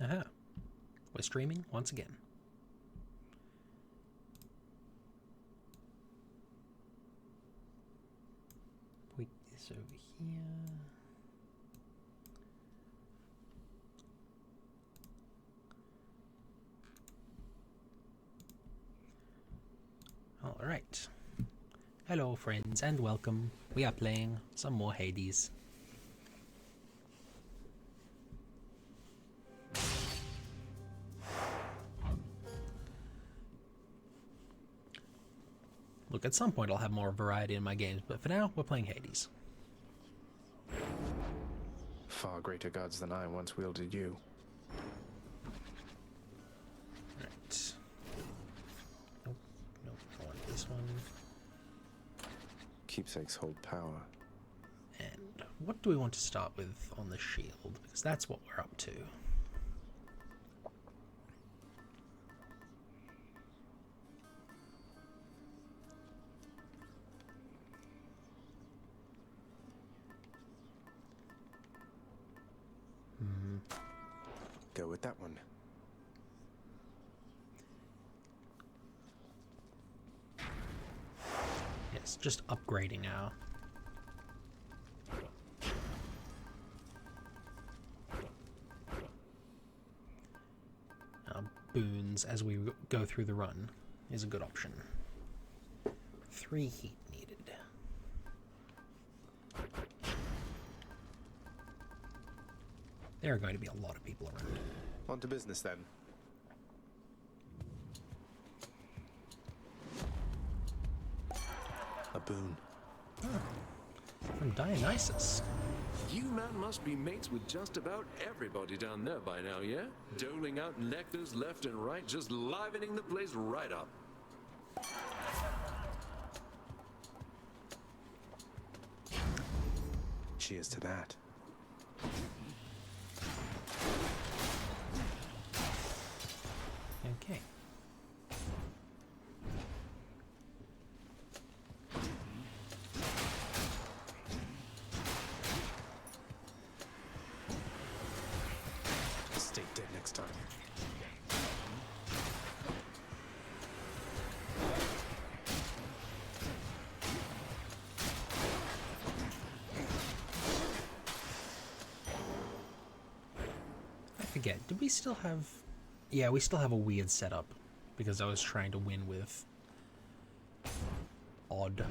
Aha. We're streaming once again. Put this over here. Alright. Hello friends and welcome. We are playing some more Hades. Look, at some point I'll have more variety in my games, but for now, we're playing Hades. Far greater gods than I once wielded you. Right. Nope, nope, I want this one. Keepsakes hold power. And what do we want to start with on the shield? Because that's what we're up to. Go with that one. Yes, just upgrading our boons as we go through the run is a good option. 3 heat needed. There are going to be a lot of people around. On to business then. A boon. Oh, from Dionysus. You man must be mates with just about everybody down there by now, yeah? Doling out nectars left and right, just livening the place right up. Cheers to that. Okay. Stay dead next time. I forget, did we still have... Yeah, we still have a weird setup, because I was trying to win with odd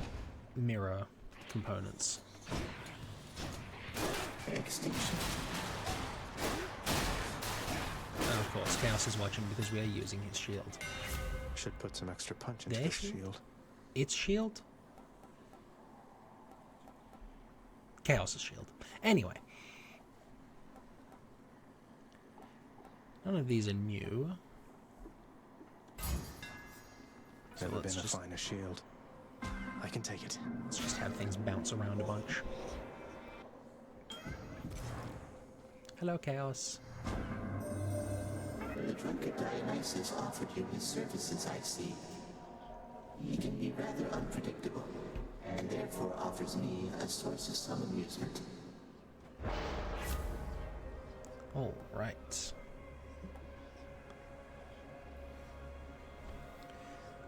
mirror components. Extinction. And of course, Chaos is watching because we are using his shield. Should put some extra punch into Their this shield. Its shield? Chaos's shield. Anyway. None of these are new. So Never been a just, finer shield. I can take it. let's just have things bounce around a bunch. Hello, Chaos. The drunkard Dionysus offered you his services, I see. He can be rather unpredictable, and therefore offers me a source of some amusement. All right.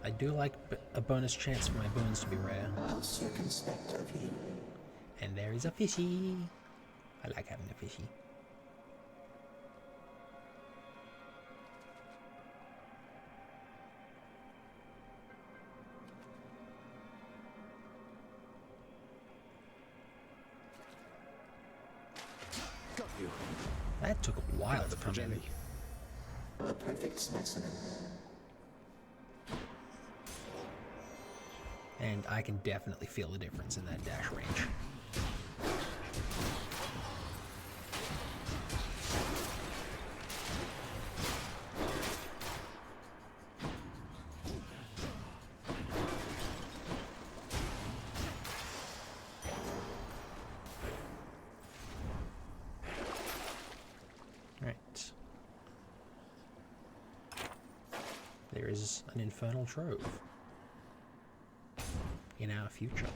I do like a bonus chance for my boons to be rare. How circumspect of you. And there is a fishy. I like having a fishy. Got you. That took a while to come in. A perfect specimen. And I can definitely feel the difference in that dash range. Right. There is an infernal trove in our future.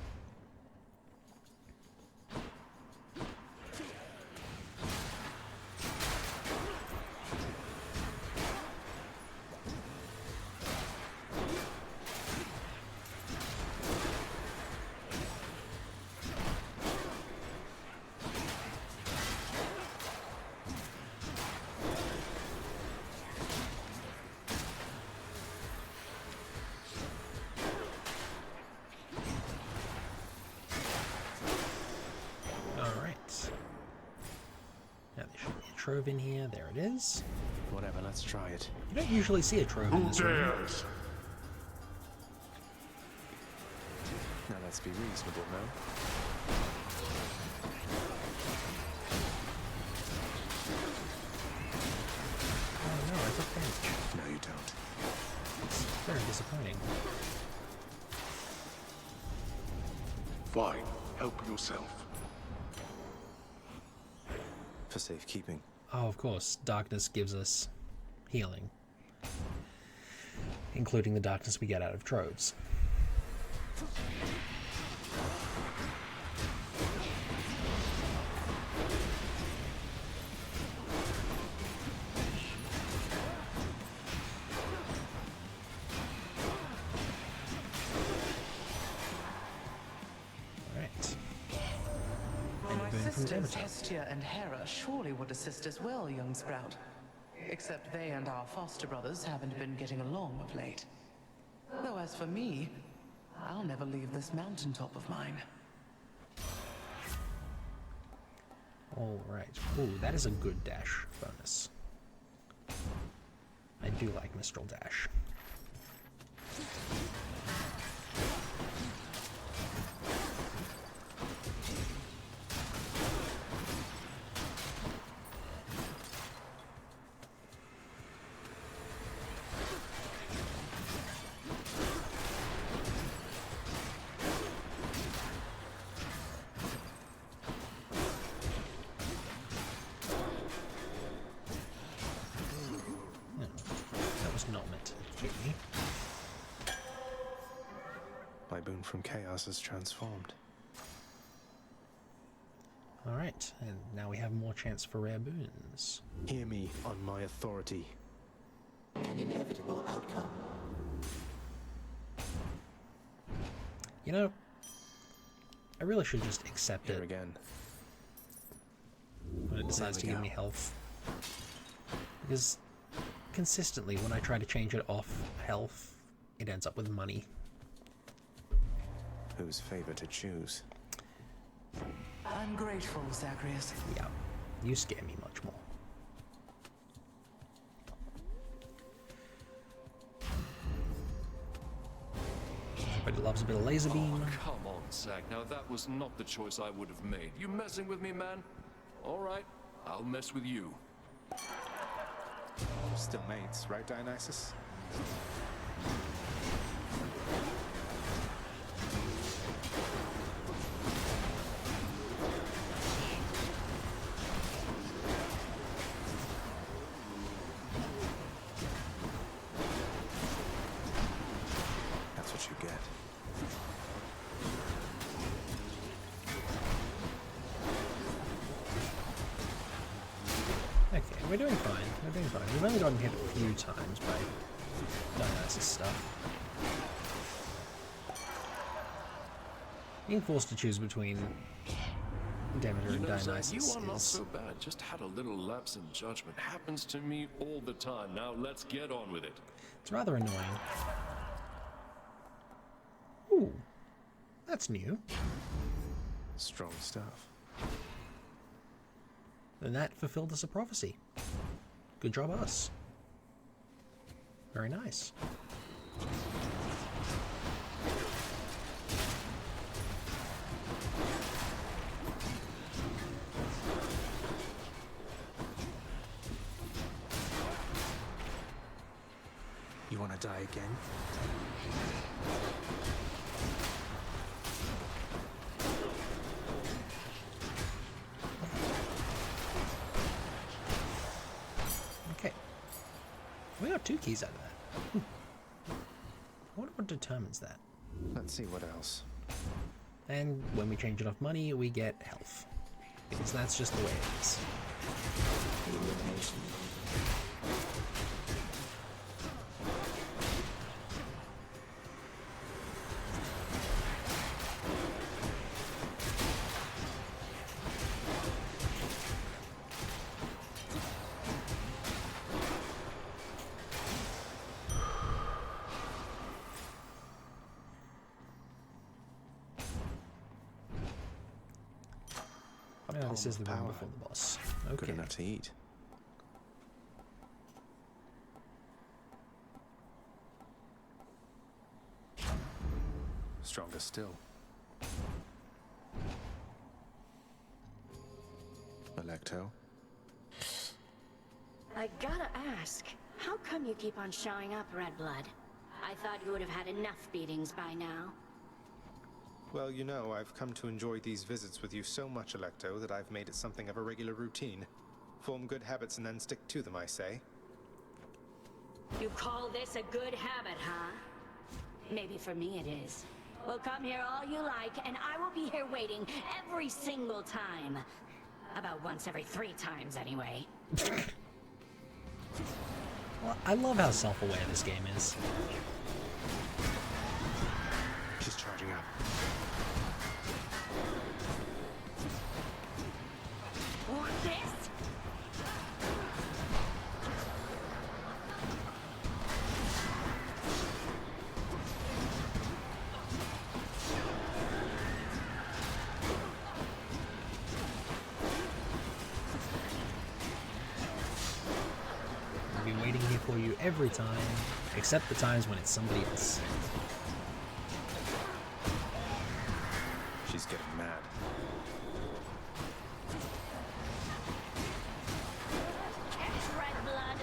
trove in here. There it is. Whatever, let's try it. You don't usually see a trove in this room. Now let's be reasonable, no? Oh no, I took damage. No, you don't. It's very disappointing. Fine, help yourself. For safekeeping. Oh, of course, darkness gives us healing. Including the darkness we get out of troves. Alright. And My a boon from sisters Demeter. Hestia and Hera surely would assist as well, young sprout. Except they and our foster brothers haven't been getting along of late. Though as for me, I'll never leave this mountaintop of mine. Alright. Ooh, that is a good dash bonus. I do like Mistral Dash. That was not meant to hit me. My boon from chaos is transformed. Alright, and now we have more chance for rare boons. Hear me on my authority. An inevitable outcome. You know, I really should just accept Here it again. when it decides to we give go. me health. Because consistently, when I try to change it off health, it ends up with money. Whose favor to choose? I'm grateful, Zagreus. Yeah, you scare me much more. Everybody loves a bit of laser beam. Oh, come on, Zack. Now that was not the choice I would have made. You messing with me, man? All right, I'll mess with you. Still mates, right, Dionysus? That's what you get. Okay, we're doing fine. We're doing fine. We've only gotten hit a few times by Dionysus stuff. Being forced to choose between Demeter You and know, Zack, Dionysus you are not is... so bad. Just had a little lapse in judgment. Happens to me all the time. Now let's get on with it. It's rather annoying. Ooh, that's new. Strong stuff. And that fulfilled us a prophecy. Good job, us. Very nice. You want to die again? Okay. We got 2 keys out of that. I wonder what determines that. Let's see what else. And when we change enough money, we get health. Because that's just the way it is. Illumination. Oh, this is the Palm room of before power. the boss. Good Okay. enough to eat. Stronger still. Electo? I gotta ask, how come you keep on showing up, Redblood? I thought you would have had enough beatings by now. Well, you know, I've come to enjoy these visits with you so much, Electo, that I've made it something of a regular routine. Form good habits and then stick to them, I say. You call this a good habit, huh? Maybe for me it is. Well, come here all you like, and I will be here waiting every single time. About once every 3 times, anyway. Well, I love how self-aware this game is. She's charging up. Want this? I'll be waiting here for you every time, except the times when it's somebody else. She's getting mad. Catch Redblood.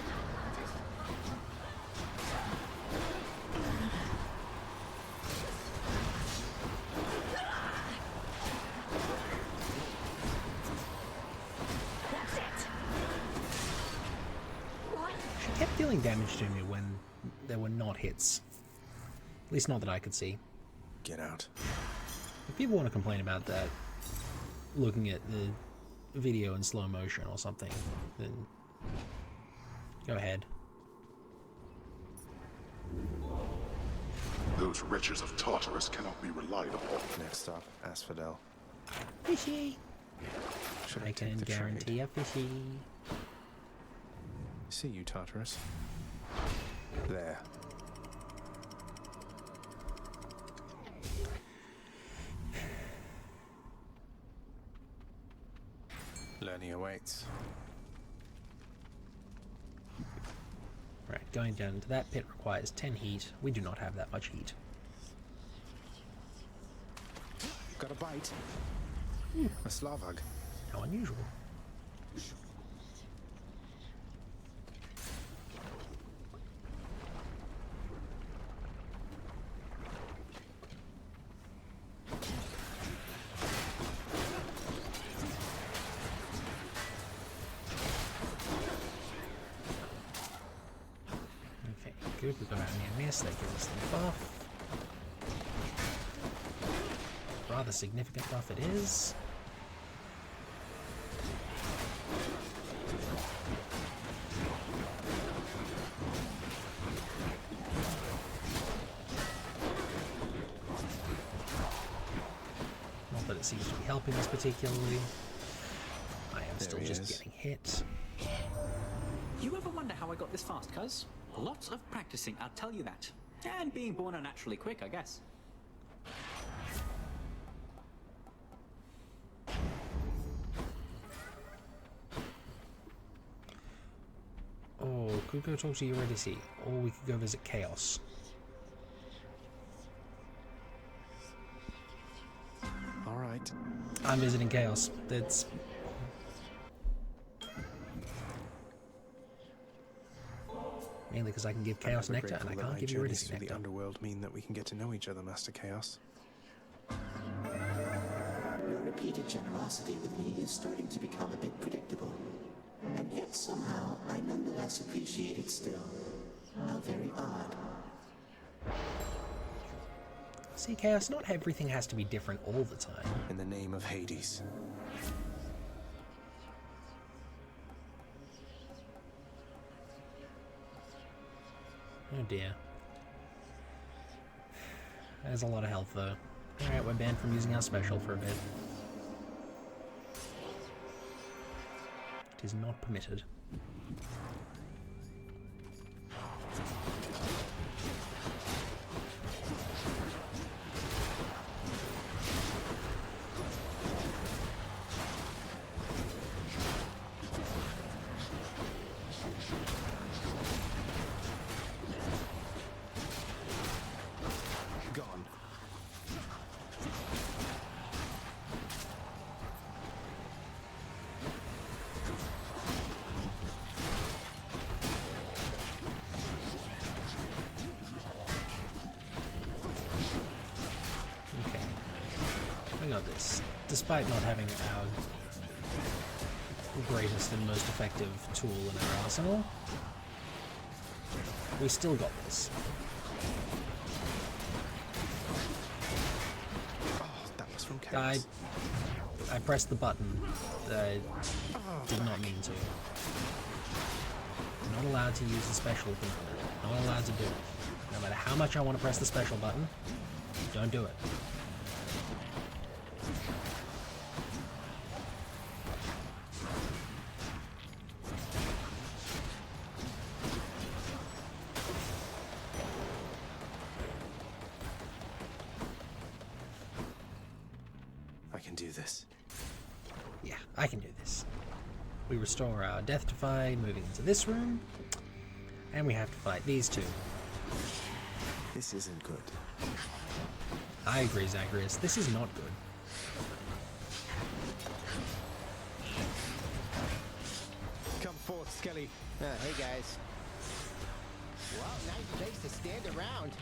That's it. What? She kept dealing damage to me when there were not hits. At least not that I could see. Get out. If people want to complain about that, looking at the video in slow motion or something, then go ahead. Those wretches of Tartarus cannot be relied upon. Next stop, Asphodel. Fishy! Should I take can the guarantee trade? a fishy. See you, Tartarus. There. Learning awaits. Right, going down into that pit requires 10 heat. We do not have that much heat. Got a bite. A Slavag. How unusual. Okay, good. We got out near miss. That gives us the buff. Rather significant buff it is. Not that it seems to be helping us particularly. I am still he just is. getting hit. You ever wonder how I got this fast, cuz? Lots of practicing, I'll tell you that. And being born unnaturally quick, I guess. Oh, could go talk to Eurydice, or we could go visit Chaos. All right. I'm visiting Chaos. That's... mainly because I can give Chaos I'm ever Nectar, and I grateful that can't my give journeys Eurydice through the Nectar. underworld mean that we can get to know each other, Master Chaos. Your repeated generosity with me is starting to become a bit predictable. And yet somehow I nonetheless appreciate it still. How very odd. See, Chaos, not everything has to be different all the time. In the name of Hades. Oh dear. There's a lot of health, though. Alright, we're banned from using our special for a bit. It is not permitted. Gone. this. Despite not having our greatest and most effective tool in our arsenal, we still got this. Oh, that was from Chaos. I pressed the button that I did not mean to. I'm not allowed to use the special at the moment. Not allowed to do it. No matter how much I want to press the special button, don't do it. I can do this. Yeah, I can do this. We restore our Death-Defy, moving into this room, and we have to fight these two. This isn't good. I agree, Zagreus. This is not good. Come forth, Skelly. Hey guys. Wow, nice place to stand around.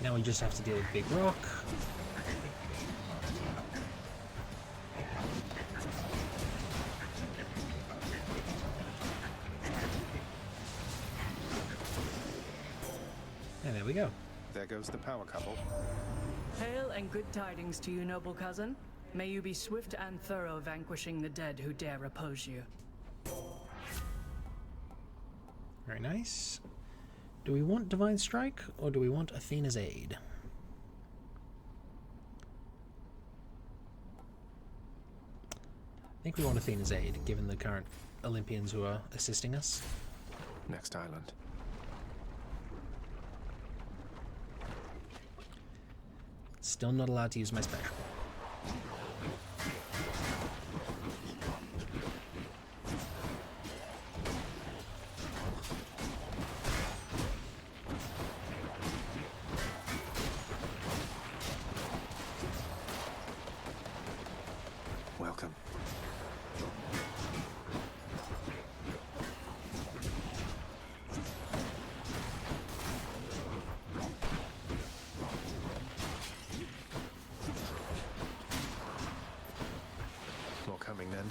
Now we just have to deal with Big Rock. And there we go. There goes the power couple. Hail and good tidings to you, noble cousin. May you be swift and thorough, vanquishing the dead who dare oppose you. Very nice. Do we want Divine Strike, or do we want Athena's Aid? I think we want Athena's Aid, given the current Olympians who are assisting us. Next island. Still not allowed to use my special. Welcome. More coming then.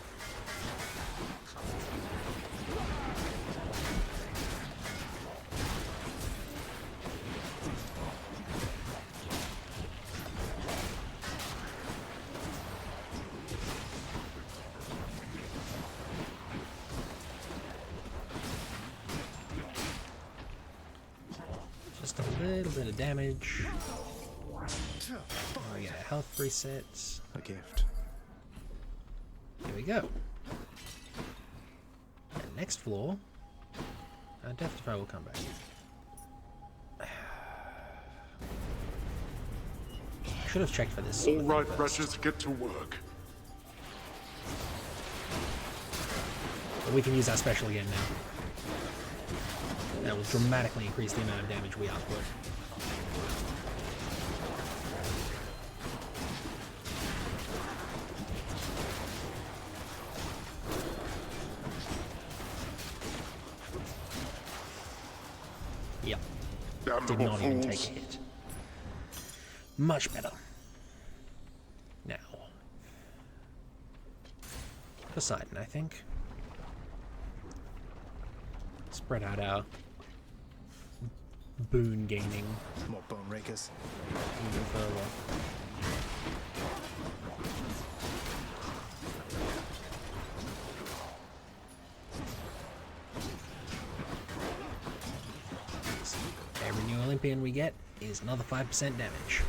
Just a little bit of damage. Oh, yeah, health resets. A gift. Here we go. And next floor, Death-Defy will come back. I should have checked for this. All right, wretches, get to work. But we can use our special again now. That will dramatically increase the amount of damage we output. Yep. Did not even take a hit. Much better. Now, Poseidon, I think. Spread out our boon gaining More bone rakers. even further. Every new Olympian we get is another 5% damage.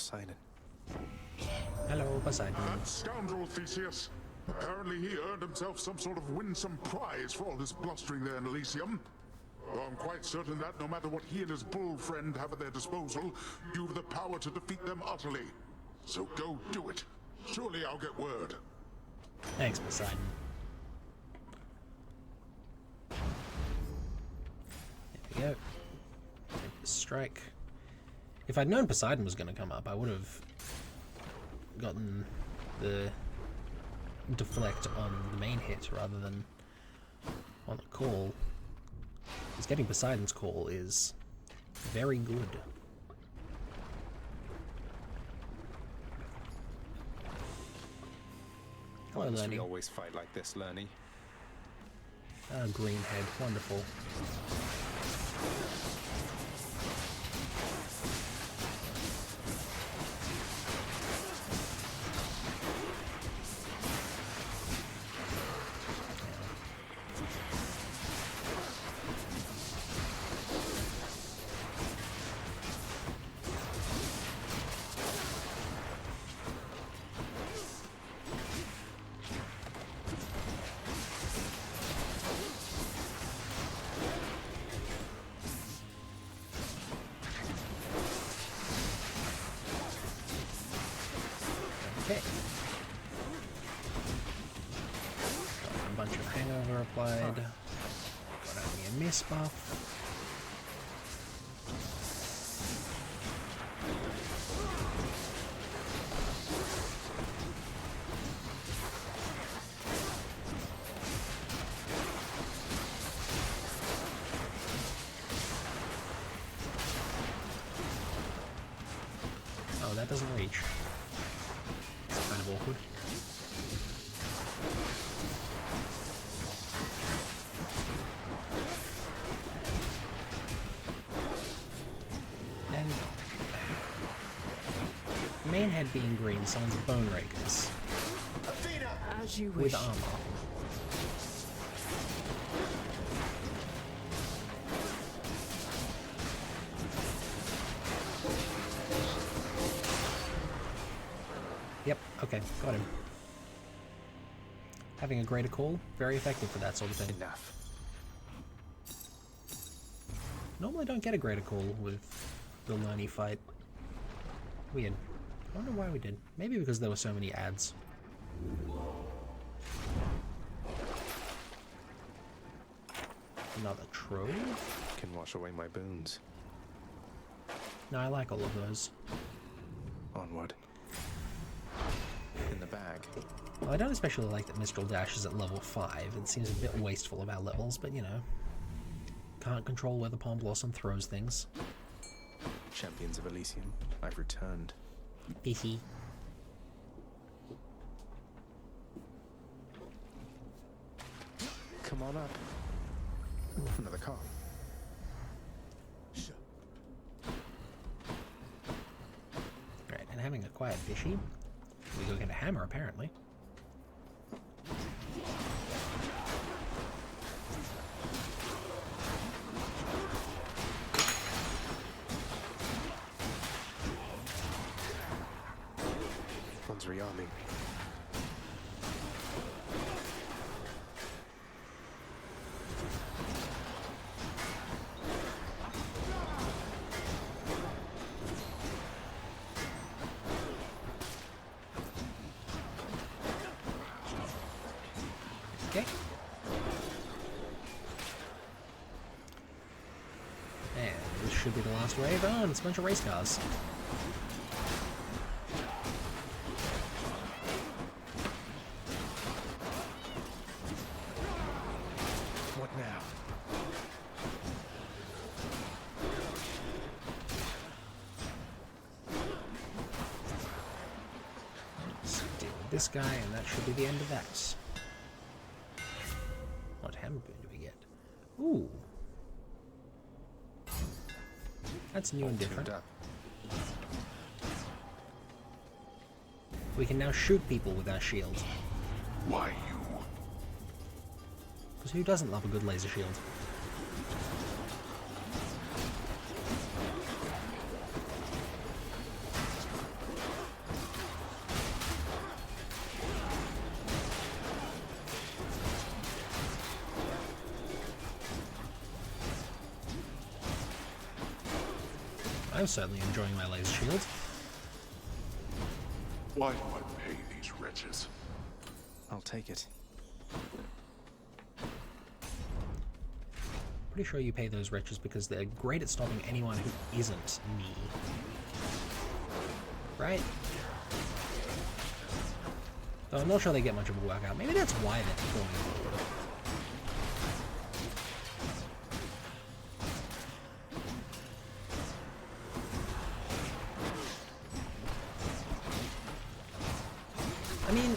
Poseidon. Hello, Poseidon. That scoundrel Theseus. Apparently he earned himself some sort of winsome prize for all his blustering there in Elysium. Though I'm quite certain that no matter what he and his bull friend have at their disposal, you've the power to defeat them utterly. So go do it. Surely I'll get word. Thanks, Poseidon. There we go. Take the strike. If I'd known Poseidon was going to come up, I would have gotten the deflect on the main hit rather than on the call. Because getting Poseidon's call is very good. Hello, Why must Lenny. we always fight like this, Lerny? Ah, Greenhead, wonderful. Okay. Got a bunch of hangover applied. Got only a miss buff. Oh, that doesn't reach. Kind of awkward. And main head being green summons bone rakers As you wish. with armor. Yep, okay, got him. Having a greater call, very effective for that sort of thing. Enough. Normally don't get a greater call with the Lerny fight. Weird. I wonder why we did. Maybe because there were so many ads. Another trove? Can wash away my boons. No, I like all of those. Onward. In the bag. Well, I don't especially like that Mistral Dash is at level 5. It seems a bit wasteful of our levels, but you know. Can't control where the Palm Blossom throws things. Champions of Elysium, I've returned. Pissy. Come on up. Another call. Right, and having a quiet fishy, we go get a hammer apparently. One's rearming. Okay. And this should be the last wave. Oh, and it's a bunch of race cars. What now? Let's deal with this guy, and that should be the end of that. What hammer boon do we get? Ooh. That's new and different. Tuned up. We can now shoot people with our shield. Why you? Because who doesn't love a good laser shield? I'm certainly enjoying my laser shield. Why do I pay these wretches? I'll take it. Pretty sure you pay those wretches because they're great at stopping anyone who isn't me. Right? Though I'm not sure they get much of a workout. Maybe that's why they're performing forward. I mean,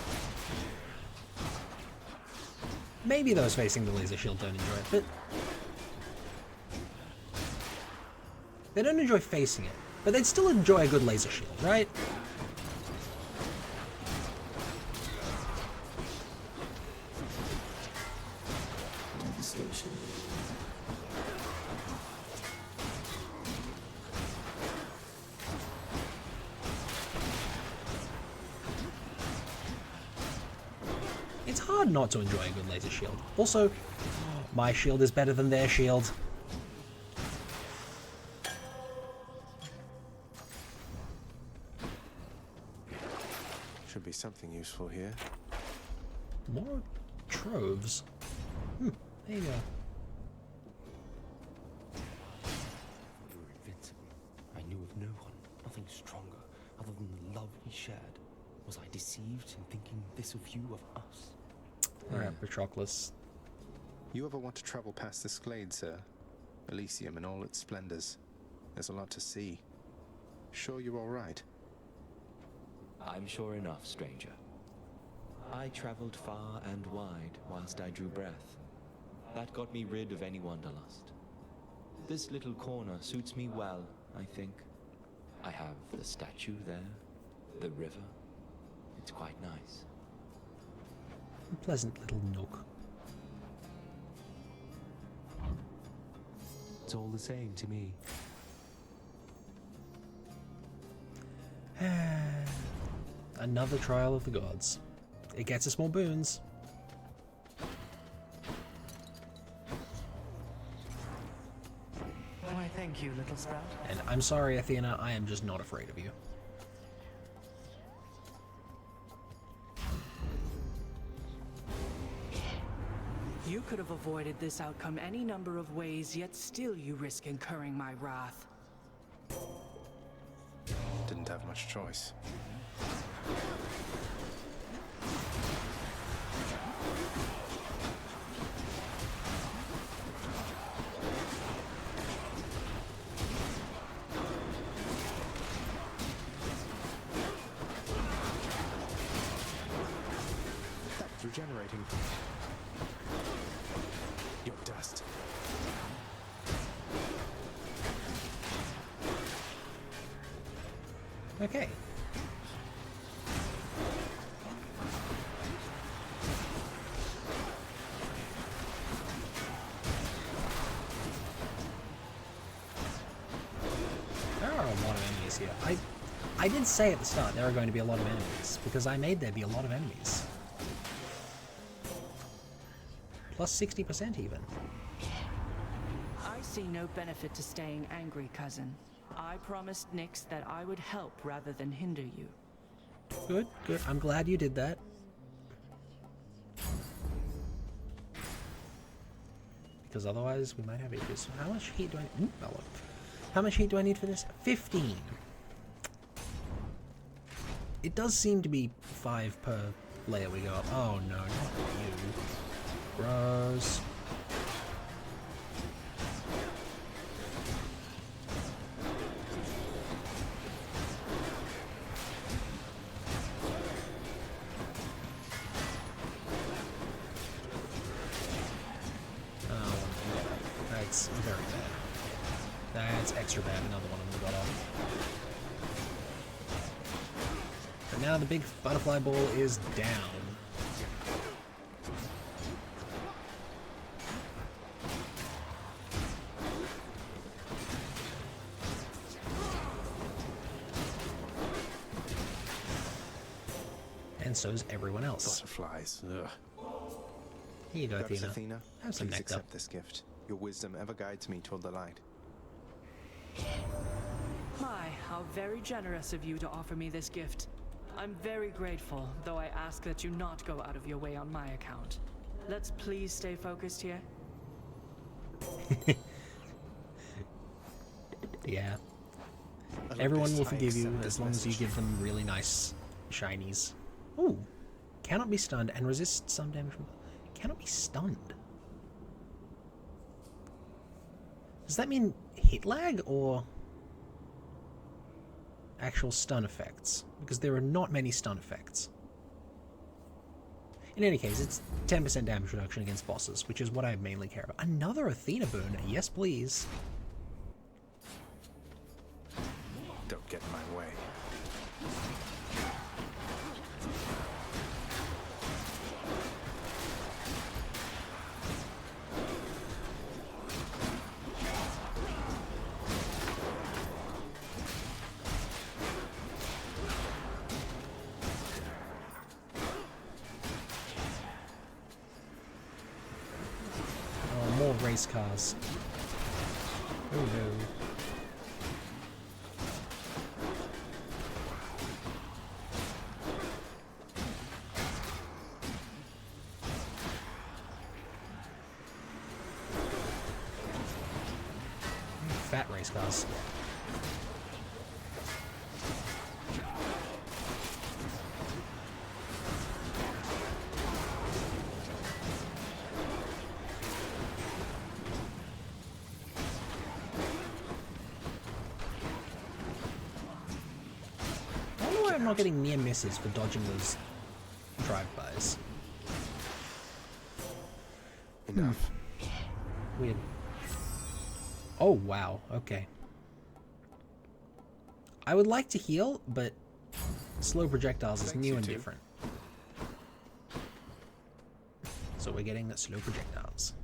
maybe those facing the laser shield don't enjoy it, but they don't enjoy facing it, but they'd still enjoy a good laser shield, right? Devastation. It's hard not to enjoy a good laser shield. Also, my shield is better than their shield. Should be something useful here. More troves. There you go. We were invincible. I knew of no one, nothing stronger, other than the love we shared. Was I deceived in thinking this of you, of us? Alright, Patroclus. You ever want to travel past this glade, sir? Elysium in all its splendors. There's a lot to see. Sure you're all right? I'm sure enough, stranger. I traveled far and wide whilst I drew breath. That got me rid of any wanderlust. This little corner suits me well, I think. I have the statue there, the river. It's quite nice. A pleasant little nook. It's all the same to me. Another trial of the gods. It gets us more boons. Why, thank you, little sprout. And I'm sorry, Athena, I am just not afraid of you. You could have avoided this outcome any number of ways, yet still you risk incurring my wrath. Didn't have much choice. That's regenerating. Your dust. Okay. There are a lot of enemies here. I did say at the start there are going to be a lot of enemies, because I made there be a lot of enemies. Plus 60% even. I see no benefit to staying angry, cousin. I promised Nyx that I would help rather than hinder you. Good, good. I'm glad you did that. Because otherwise we might have issues. How much heat do I need? Oh, look. How much heat do I need for this? 15. It does seem to be 5 per layer we go up. Oh no, not you. Gross. That's very bad. That's extra bad. Another one of them got off. But now the big butterfly ball is down. And so's everyone else. Butterflies. Ugh. Here you go, Goddess Athena. Athena, Have some please nectar. accept this gift. Your wisdom ever guides me toward the light. My, how very generous of you to offer me this gift. I'm very grateful, though I ask that you not go out of your way on my account. Let's please stay focused here. Yeah. Olympus, Everyone will I forgive you accept as this long as you message. give them really nice shinies. Ooh. Cannot be stunned and resist some damage from... Cannot be stunned. Does that mean hit lag or actual stun effects? Because there are not many stun effects. In any case, it's 10% damage reduction against bosses, which is what I mainly care about. Another Athena boon. Yes, please. Don't get in my way. Oh, more race cars. Oh no. Fat race cars. I wonder why I'm not getting near misses for dodging those drive-bys. Enough. Weird. Oh, wow. Okay. I would like to heal, but slow projectiles is Thanks, new you and two. different. So we're getting the slow projectiles.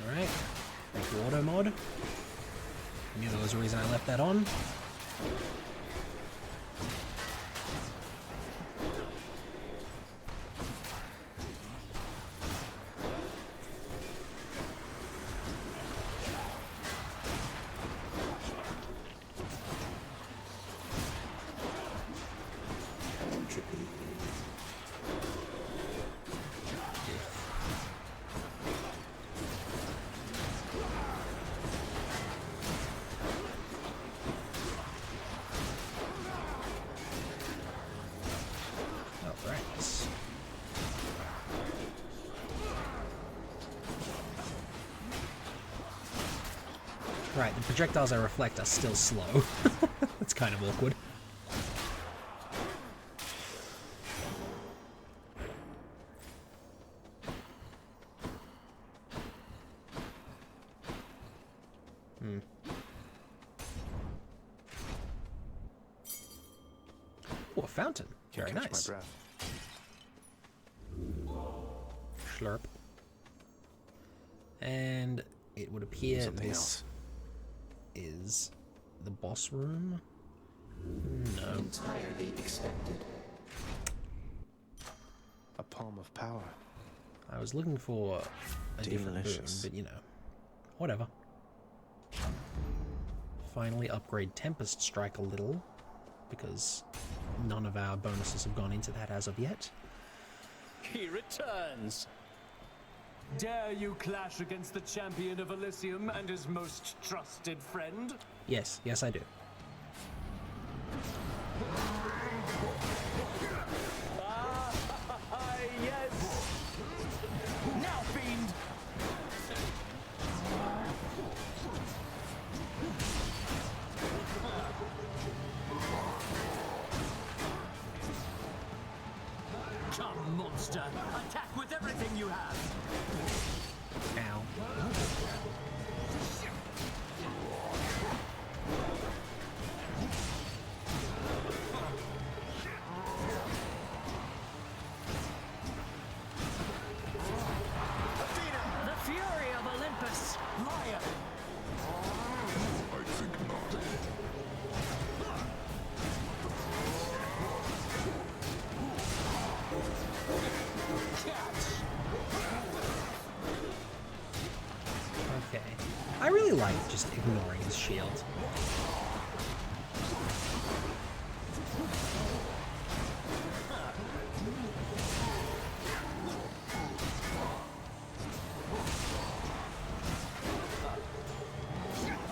Alright. Thank you, auto mod. I knew there was a reason I left that on. Entropy. Alright. Right, the projectiles I reflect are still slow. That's kind of awkward. Oh, a fountain. Very Can't catch nice. my breath. Slurp. And it would appear Something this else. is the boss room. No. Entirely expected. A palm of power. I was looking for a different boon, Delicious. but you know, whatever. Finally upgrade Tempest Strike a little, because none of our bonuses have gone into that as of yet. He returns. Dare you clash against the champion of Elysium and his most trusted friend? Yes, yes I do. Yes! Now, fiend! Come, monster! Attack with everything you have! Ow. The fury of Olympus! Liar! I think not. Okay. I really like just ignoring his shield.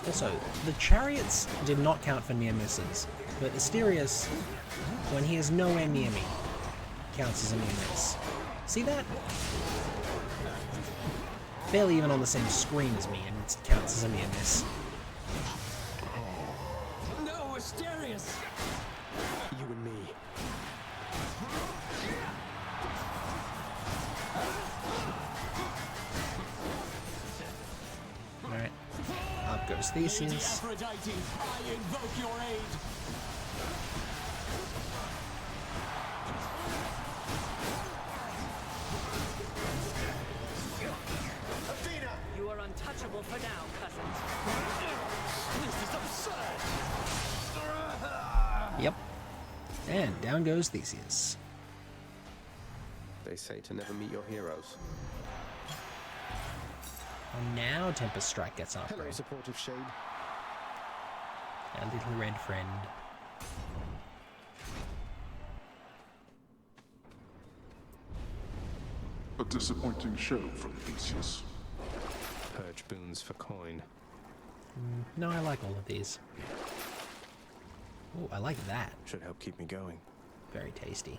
Also, the chariots did not count for near misses, but Asterius, when he is nowhere near me, counts as a near miss. See that? Barely even on the same screen as me, and it counts as a near miss. No, Asterius! You and me. Alright. Up goes Theseus. Aphrodite, I invoke your aid! You are untouchable for now, cousins. This is absurd! Yep. And down goes Theseus. They say to never meet your heroes. And now Tempest Strike gets Hello, upgrade. supportive shade. Our little red friend. A disappointing show from Theseus. Purge boons for coin. No, I like all of these. Oh, I like that. Should help keep me going. Very tasty.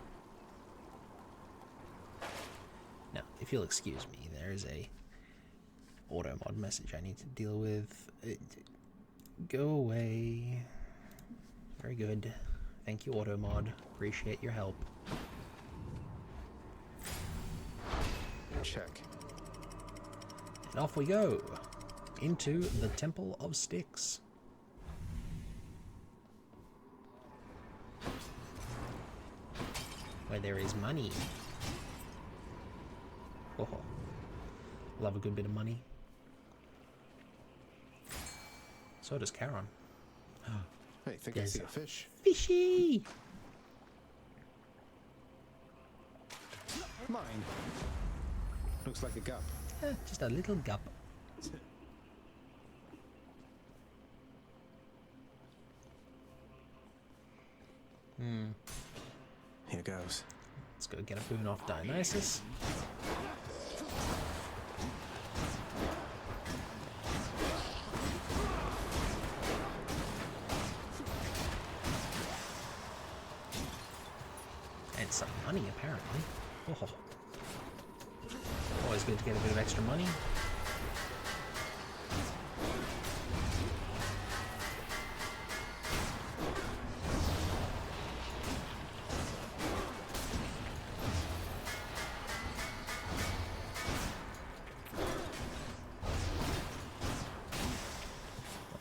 Now, if you'll excuse me, there is a auto mod message I need to deal with. Go away. Very good. Thank you, auto mod. Appreciate your help. Check. And off we go into the Temple of Styx. Where there is money. Oh, love a good bit of money. So does Charon. Hey, think I There's see a fish. Fishy! Mine. Looks like a gup. Just a little gup. Here goes. Let's go get a boon off Dionysus. And some money, apparently. Oh. Always good to get a bit of extra money.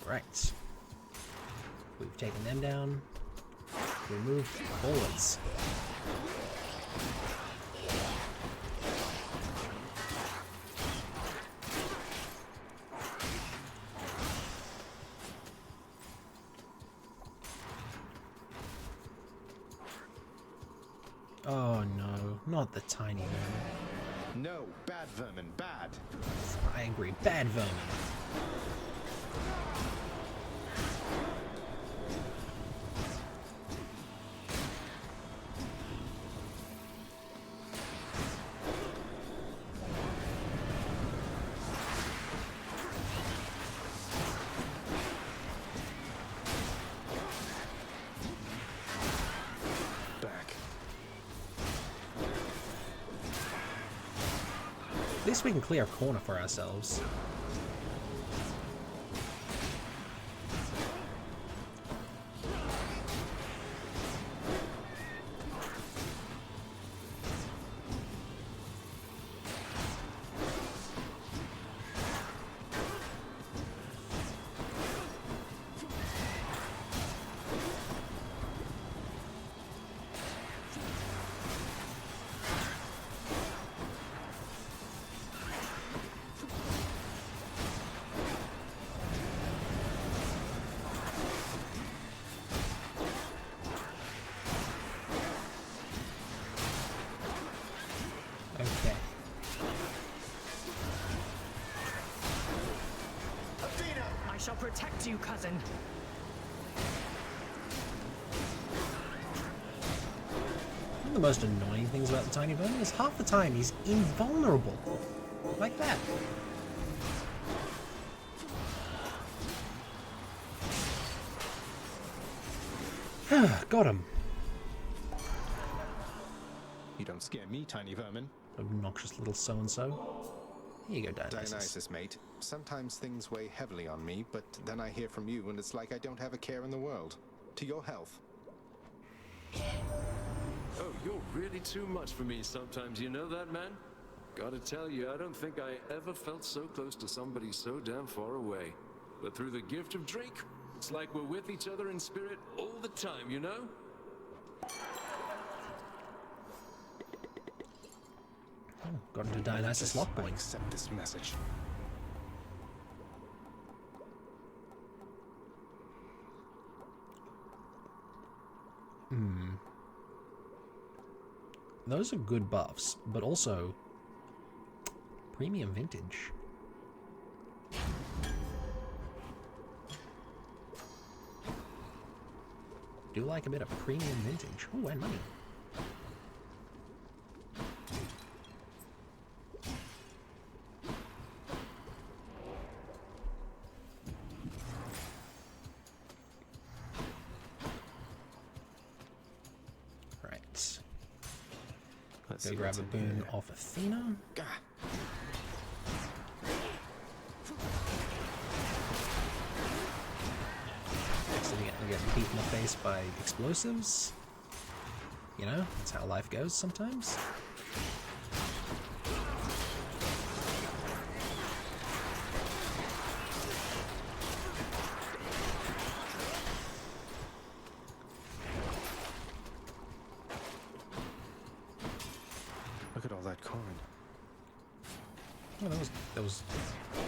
Alright. We've taken them down. We move forwards. Oh no, not the tiny vermin. No, bad vermin, bad. I agree, bad vermin. At least we can clear a corner for ourselves. shall protect you, cousin. One of the most annoying things about the tiny vermin is half the time he's invulnerable. Like that. Got him. You don't scare me, tiny vermin. Obnoxious little so-and-so. Here you go, Dionysus. Dionysus, mate. Sometimes things weigh heavily on me, but then I hear from you and it's like I don't have a care in the world. To your health. Oh, you're really too much for me sometimes, you know that, man? Gotta tell you, I don't think I ever felt so close to somebody so damn far away. But through the gift of drink, it's like we're with each other in spirit all the time, you know? Oh, got into Dionysus lockboy. Accept this message. Those are good buffs, but also premium vintage. Do like a bit of premium vintage. Ooh, and money. Right. Let's Go see grab what's a in boon here. off Athena. Gah. Accidentally getting beat in the face by explosives. You know, that's how life goes sometimes. Look at all that coin. Oh, there was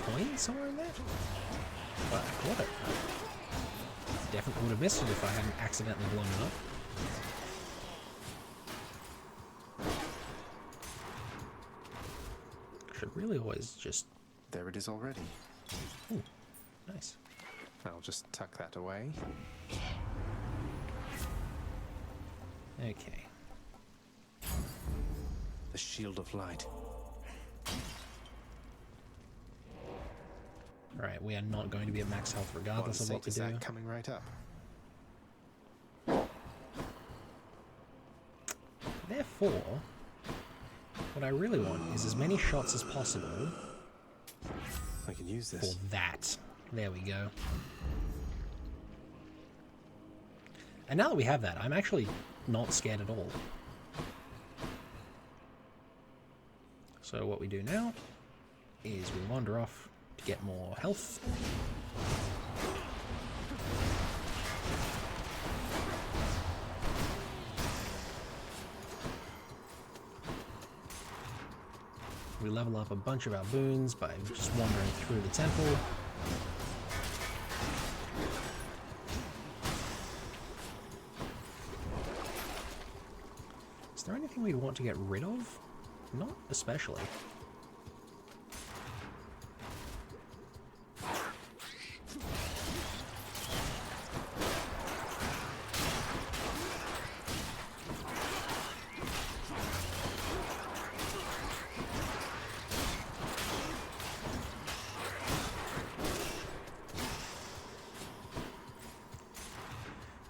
coin somewhere in there? Well, I caught it. Definitely would have missed it if I hadn't accidentally blown it up. Should really always just... There it is already. Ooh, nice. I'll just tuck that away. Okay. The Shield of Light. Alright, we are not going to be at max health regardless of what we is do. that coming right up? Therefore, what I really want is as many shots as possible I can use for this. that. There we go. And now that we have that, I'm actually not scared at all. So what we do now is we wander off to get more health. We level up a bunch of our boons by just wandering through the temple. Is there anything we want to get rid of? Not especially.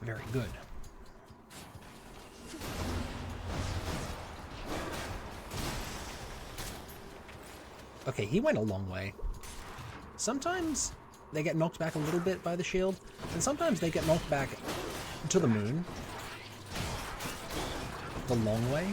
Very good. Okay, he went a long way. Sometimes they get knocked back a little bit by the shield, and sometimes they get knocked back to the moon. The long way.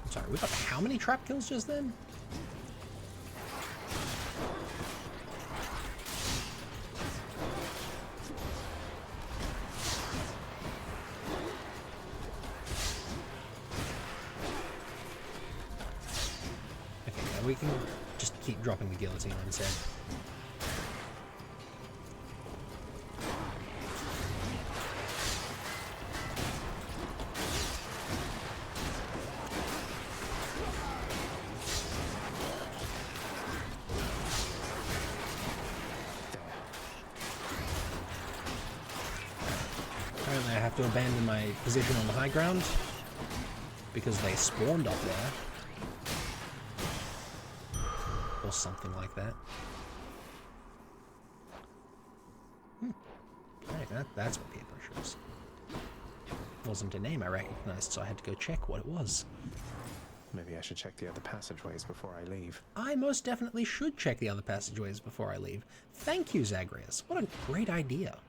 I'm sorry, we got how many trap kills just then? We can just keep dropping the guillotine on his head. to abandon my position on the high ground because they spawned up there. Or something like that. Alright, that's what the apron shows. Wasn't a name I recognized, so I had to go check what it was. Maybe I should check the other passageways before I leave. I most definitely should check the other passageways before I leave. Thank you, Zagreus. What a great idea.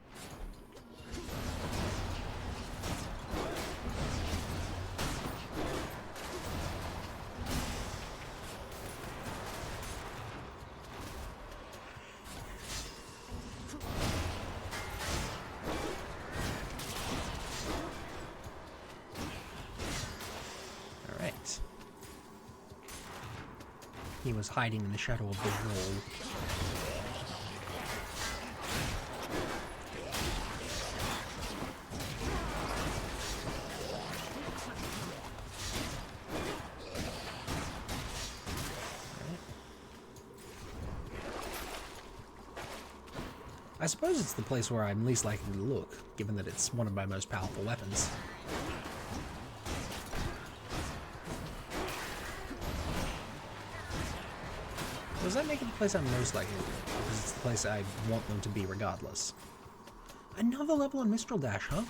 He was hiding in the shadow of the wall. I suppose it's the place where I'm least likely to look, given that it's one of my most powerful weapons. Does that make it the place I'm most likely to look? Because it's the place I want them to be regardless. Another level on Mistral Dash, huh?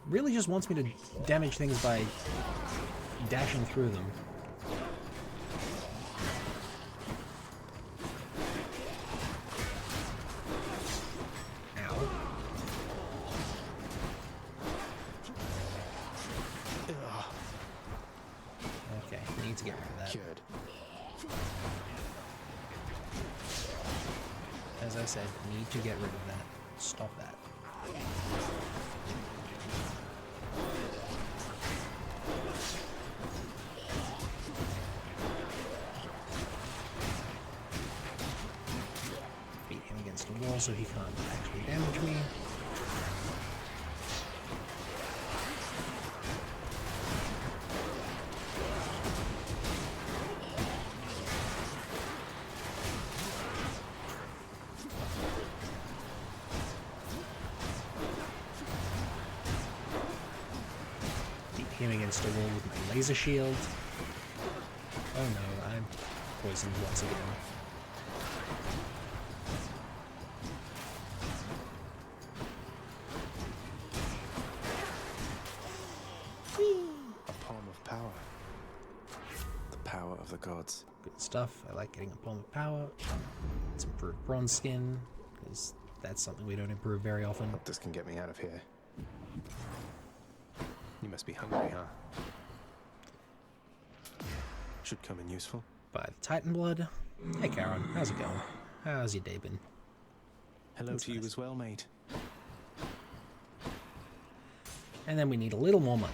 Really just wants me to damage things by dashing through them. As I said, need to get rid of that. Stop that. Beat him against a wall so he can't actually damage me. Him against a wall with my laser shield. Oh no, I'm poisoned once again. A palm of power. The power of the gods. Good stuff. I like getting a palm of power. It's improved bronze skin, because that's something we don't improve very often. Hope this can get me out of here. You must be hungry, huh? Should come in useful. By the Titan blood. Hey Karen, how's it going? How's your day been? Hello to you as well, mate. And then we need a little more money.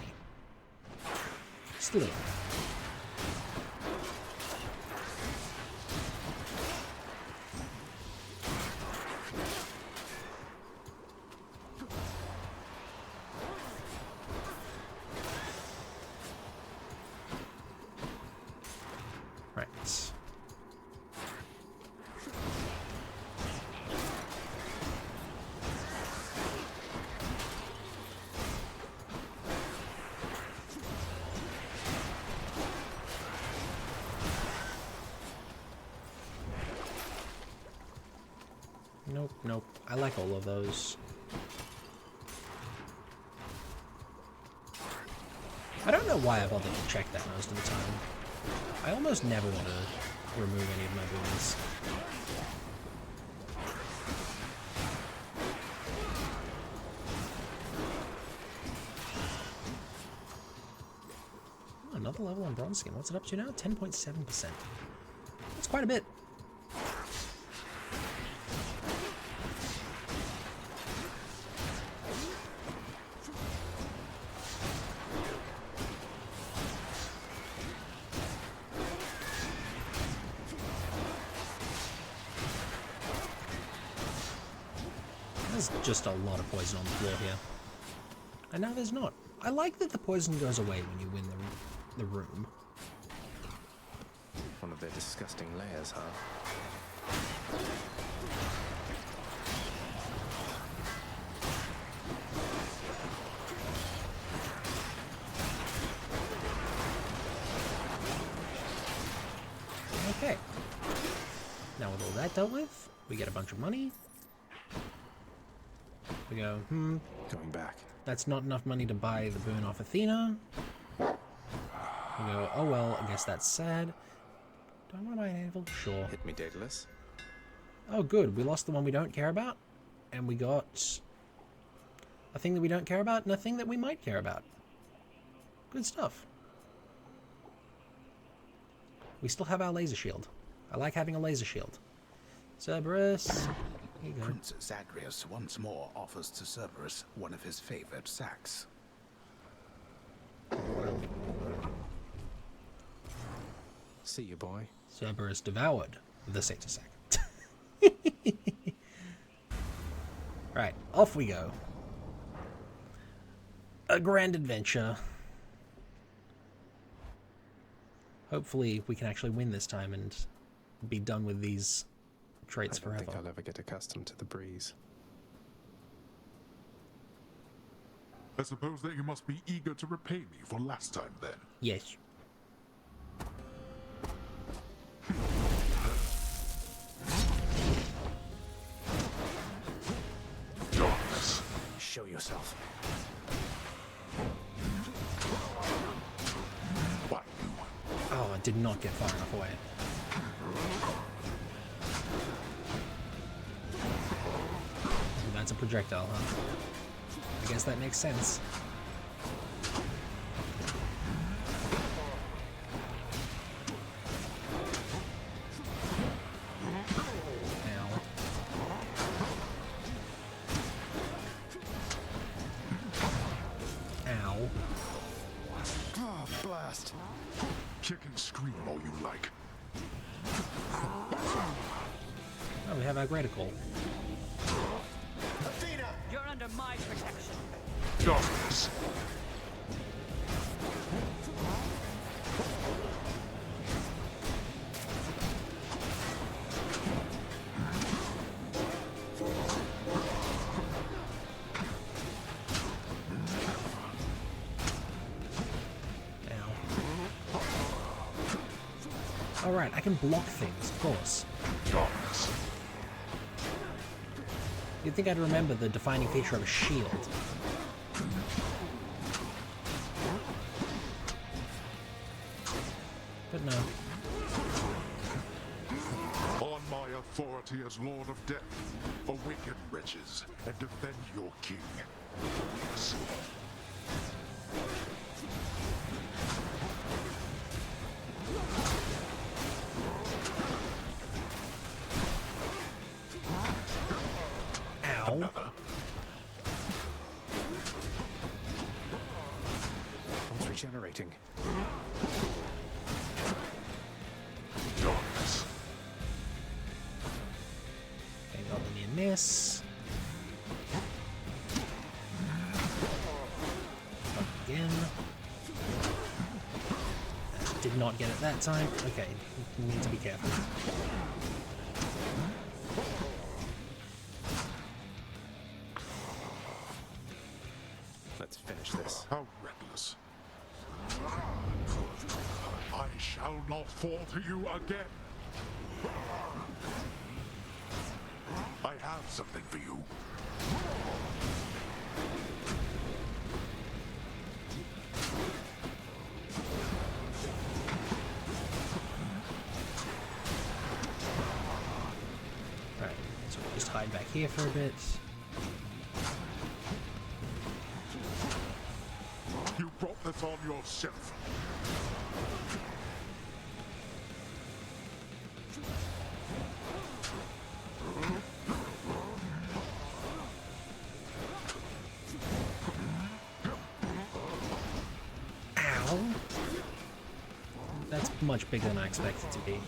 Just a little. Nope, nope. I like all of those. I don't know why I bother to check that most of the time. I almost never want to remove any of my boons. Oh, another level on bronze skin. What's it up to now? 10.7%. That's quite a bit. There's just a lot of poison on the floor here. And now there's not. I like that the poison goes away when you win the room. One of their disgusting layers, huh? that dealt with. We get a bunch of money. We go, Going back. that's not enough money to buy the burn off Athena. We go, oh well, I guess that's sad. Do I want to buy an anvil? Sure. Hit me, Daedalus. Oh good, we lost the one we don't care about. And we got a thing that we don't care about and a thing that we might care about. Good stuff. We still have our laser shield. I like having a laser shield. Cerberus. Here you go. Prince Zagreus once more offers to Cerberus one of his favored sacks. See you, boy. Cerberus devoured the sector sack. Right, off we go. A grand adventure. Hopefully we can actually win this time and be done with these traits I don't forever. think I'll ever get accustomed to the breeze. I suppose that you must be eager to repay me for last time, then. Yes. Darkness. Show yourself. Why you? Oh, I did not get far enough away. That's a projectile, huh? I guess that makes sense. Ow. Ow. Oh, blast. Kick and scream all you like. Oh, we have our Graticle. You're under my protection. Darkness. Alright, I can block things, of course. Darkness. You'd think I'd remember the defining feature of a shield. But no. On my authority as Lord of Death, awaken wretches and defend your king. Ow. It's regenerating. Darkness. Okay, got the near miss. Up again. Did not get it that time. Okay, we need to be careful. Let's finish this. How reckless. I shall not fall to you again. I have something for you. Right, so we'll just hide back here for a bit. You brought this on yourself. Ow. That's much bigger than I expected it to be.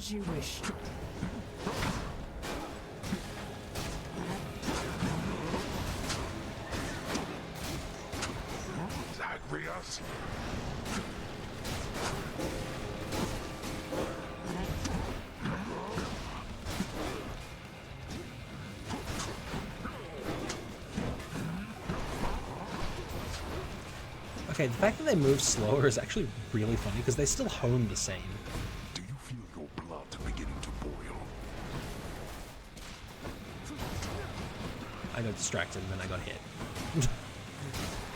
As you wish. Zagreus? Okay, the fact that they move slower is actually really funny because they still hone the same. Do you feel your blood beginning to boil? I got distracted and then I got hit.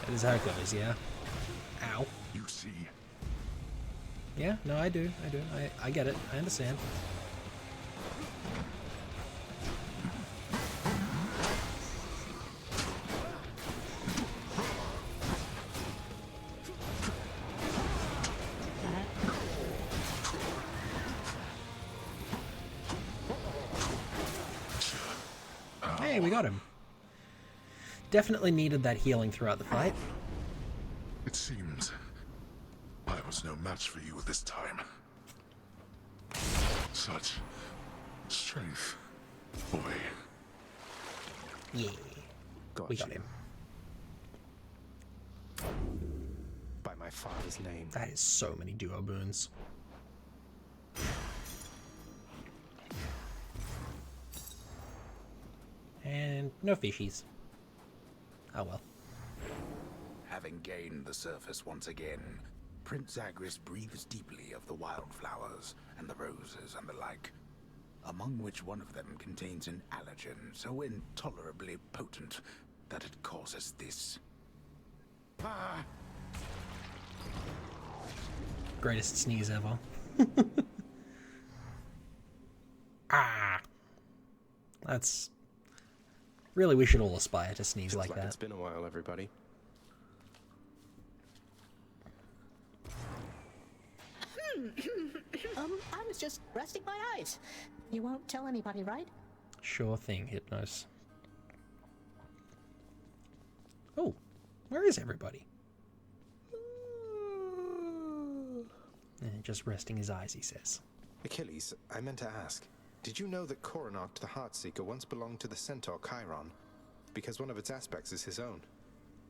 That is how it goes, yeah? Ow. You see? Yeah, no, I do. I get it. I understand. Hey, we got him. Definitely needed that healing throughout the fight. It seems I was no match for you this time. Such strength, boy. Yeah. Got We got you. him. By my father's name. That is so many duo boons. And no fishies. Oh well. Having gained the surface once again, Prince Zagreus breathes deeply of the wildflowers and the roses and the like, among which one of them contains an allergen so intolerably potent that it causes this. Greatest sneeze ever. Ah. That's... Really, we should all aspire to sneeze Feels like like that. it's been a while, everybody. I was just resting my eyes. You won't tell anybody, right? Sure thing, Hypnos. Oh, where is everybody? Just resting his eyes, he says. Achilles, I meant to ask. Did you know that Coronacht the Heartseeker once belonged to the centaur Chiron? Because one of its aspects is his own.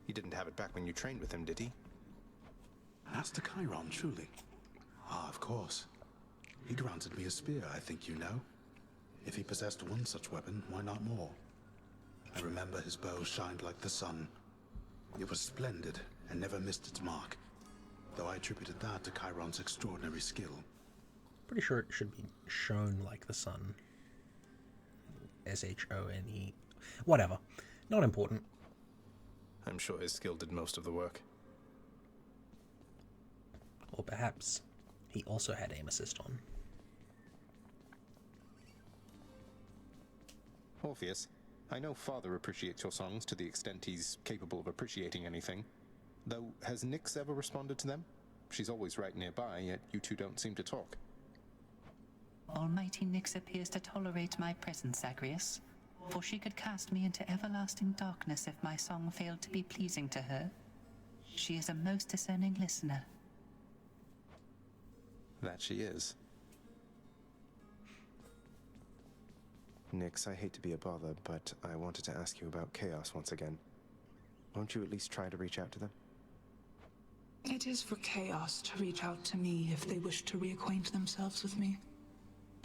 He didn't have it back when you trained with him, did he? Master Chiron, truly. Ah, of course. He granted me a spear, I think you know. If he possessed one such weapon, why not more? I remember his bow shined like the sun. It was splendid and never missed its mark, though I attributed that to Chiron's extraordinary skill. Pretty sure it should be shown like the sun. S-H-O-N-E. Whatever. Not important. I'm sure his skill did most of the work. Or perhaps he also had aim assist on. Orpheus, I know Father appreciates your songs to the extent he's capable of appreciating anything. Though, has Nyx ever responded to them? She's always right nearby, yet you two don't seem to talk. Almighty Nyx appears to tolerate my presence, Zagreus, for she could cast me into everlasting darkness if my song failed to be pleasing to her. She is a most discerning listener. That she is. Nyx, I hate to be a bother, but I wanted to ask you about Chaos once again. Won't you at least try to reach out to them? It is for Chaos to reach out to me if they wish to reacquaint themselves with me.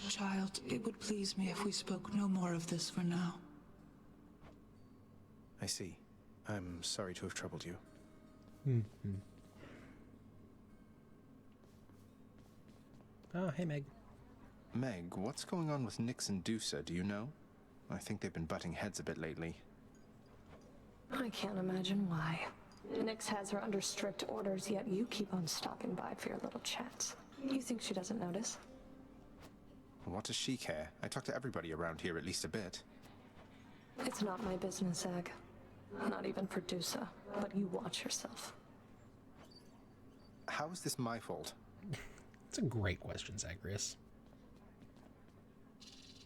Child, it would please me if we spoke no more of this for now. I see. I'm sorry to have troubled you. Oh, hey, Meg. Meg, what's going on with Nyx and Dusa, do you know? I think they've been butting heads a bit lately. I can't imagine why. Nyx has her under strict orders, yet you keep on stopping by for your little chats. You think she doesn't notice? What does she care? I talk to everybody around here at least a bit. It's not my business, Ag. Not even for Dusa, but you watch yourself. How is this my fault? That's a great question, Zagreus.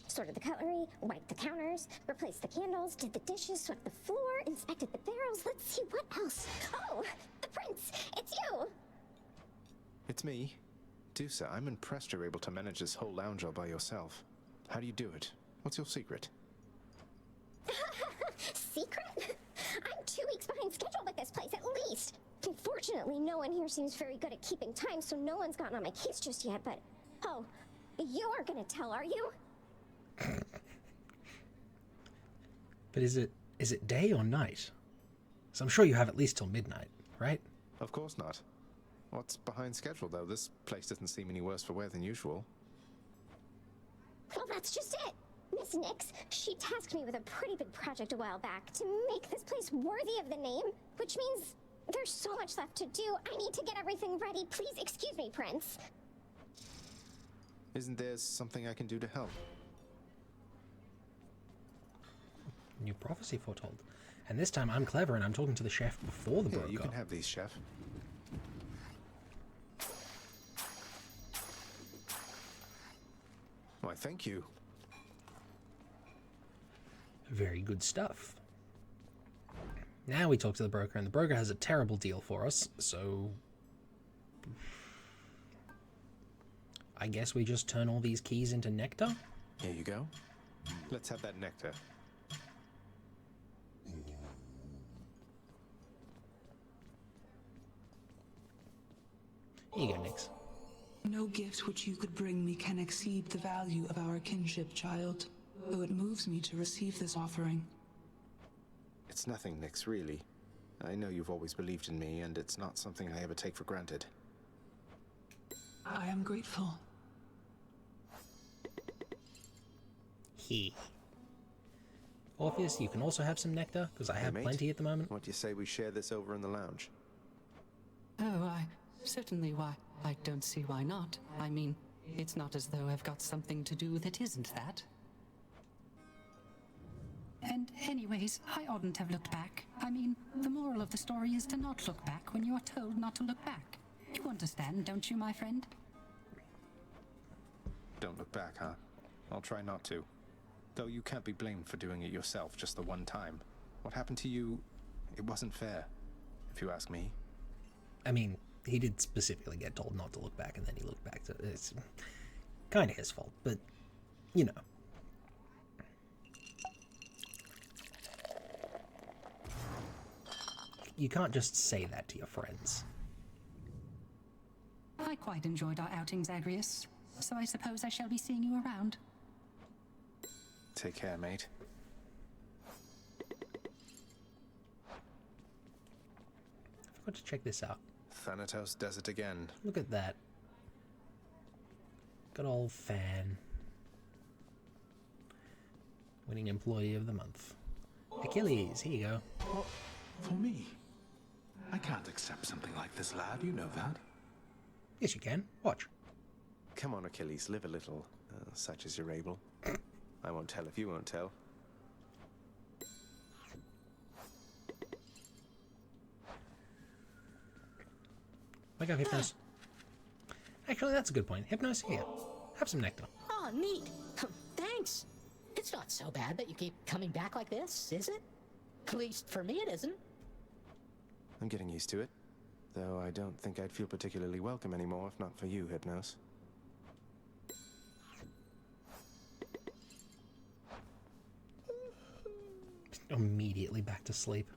Sorted the cutlery, wiped the counters, replaced the candles, did the dishes, swept the floor, inspected the barrels. Let's see what else. Oh, the prince! It's you! It's me. Medusa, I'm impressed you're able to manage this whole lounge all by yourself. How do you do it? What's your secret? Secret? I'm 2 weeks behind schedule with this place, at least. Unfortunately, no one here seems very good at keeping time, so no one's gotten on my case just yet, but... Oh, you aren't gonna tell, are you? But is it day or night? So I'm sure you have at least till midnight, right? Of course not. What's behind schedule, though? This place doesn't seem any worse for wear than usual. Well, that's just it. Miss Nix, she tasked me with a pretty big project a while back to make this place worthy of the name, which means there's so much left to do. I need to get everything ready. Please excuse me, Prince. Isn't there something I can do to help? New prophecy foretold. And this time I'm clever and I'm talking to the chef before the broker. You can have these, chef. Why, thank you. Very good stuff. Now we talk to the broker, and the broker has a terrible deal for us, so... I guess we just turn all these keys into nectar? Here you go. Let's have that nectar. Here you go, Nix. No gift which you could bring me can exceed the value of our kinship, child, though it moves me to receive this offering. It's nothing, Nix, really. I know you've always believed in me, and it's not something I ever take for granted. I am grateful. He. Copious, you can also have some nectar, because I have mate, plenty at the moment. What do you say we share this over in the lounge? Oh, certainly, why? I don't see why not. I mean, it's not as though I've got something to do that isn't that. And anyways, I oughtn't have looked back. I mean, the moral of the story is to not look back when you are told not to look back. You understand, don't you, my friend? Don't look back, huh? I'll try not to. Though you can't be blamed for doing it yourself just the one time. What happened to you, it wasn't fair, if you ask me. I mean, he did specifically get told not to look back, and then he looked back. So it's kind of his fault, but, you know. You can't just say that to your friends. I quite enjoyed our outing, Zagreus, so I suppose I shall be seeing you around. Take care, mate. I forgot to check this out. Thanatos does it again. Look at that. Good old Fan. Winning Employee of the Month. Achilles, here you go. What? For me? I can't accept something like this, lad. You know that. Yes, you can. Watch. Come on, Achilles, live a little, such as you're able. I won't tell if you won't tell. Wake up, Hypnos. Actually, that's a good point. Hypnos, here. Have some nectar. Oh, neat. Thanks. It's not so bad that you keep coming back like this, is it? At least for me it isn't. I'm getting used to it. Though I don't think I'd feel particularly welcome anymore if not for you, Hypnos. Immediately back to sleep.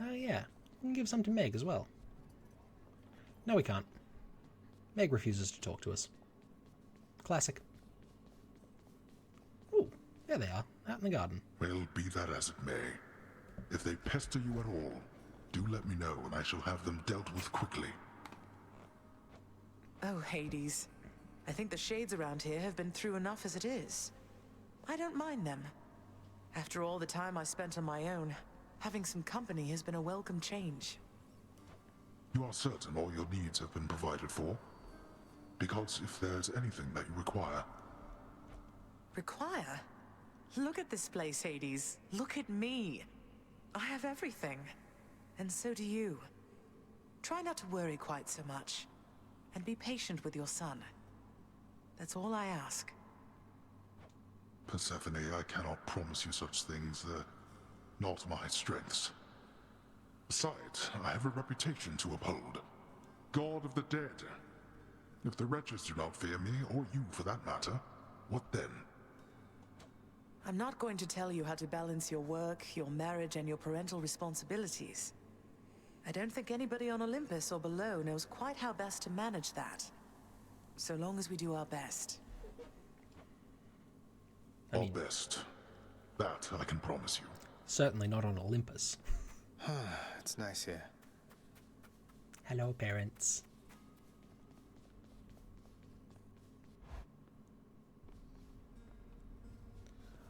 Oh yeah, we can give some to Meg as well. No, we can't. Meg refuses to talk to us. Classic. Ooh, there they are, out in the garden. Well, be that as it may. If they pester you at all, do let me know and I shall have them dealt with quickly. Oh, Hades. I think the shades around here have been through enough as it is. I don't mind them. After all the time I spent on my own, having some company has been a welcome change. You are certain all your needs have been provided for? Because if there's anything that you require... Require? Look at this place, Hades. Look at me. I have everything. And so do you. Try not to worry quite so much. And be patient with your son. That's all I ask. Persephone, I cannot promise you such things. They're not my strengths. Besides, I have a reputation to uphold. God of the dead. If the wretches do not fear me, or you for that matter, what then? I'm not going to tell you how to balance your work, your marriage, and your parental responsibilities. I don't think anybody on Olympus or below knows quite how best to manage that. So long as we do our best. Our best. That I can promise you. Certainly not on Olympus. It's nice here. Hello, parents.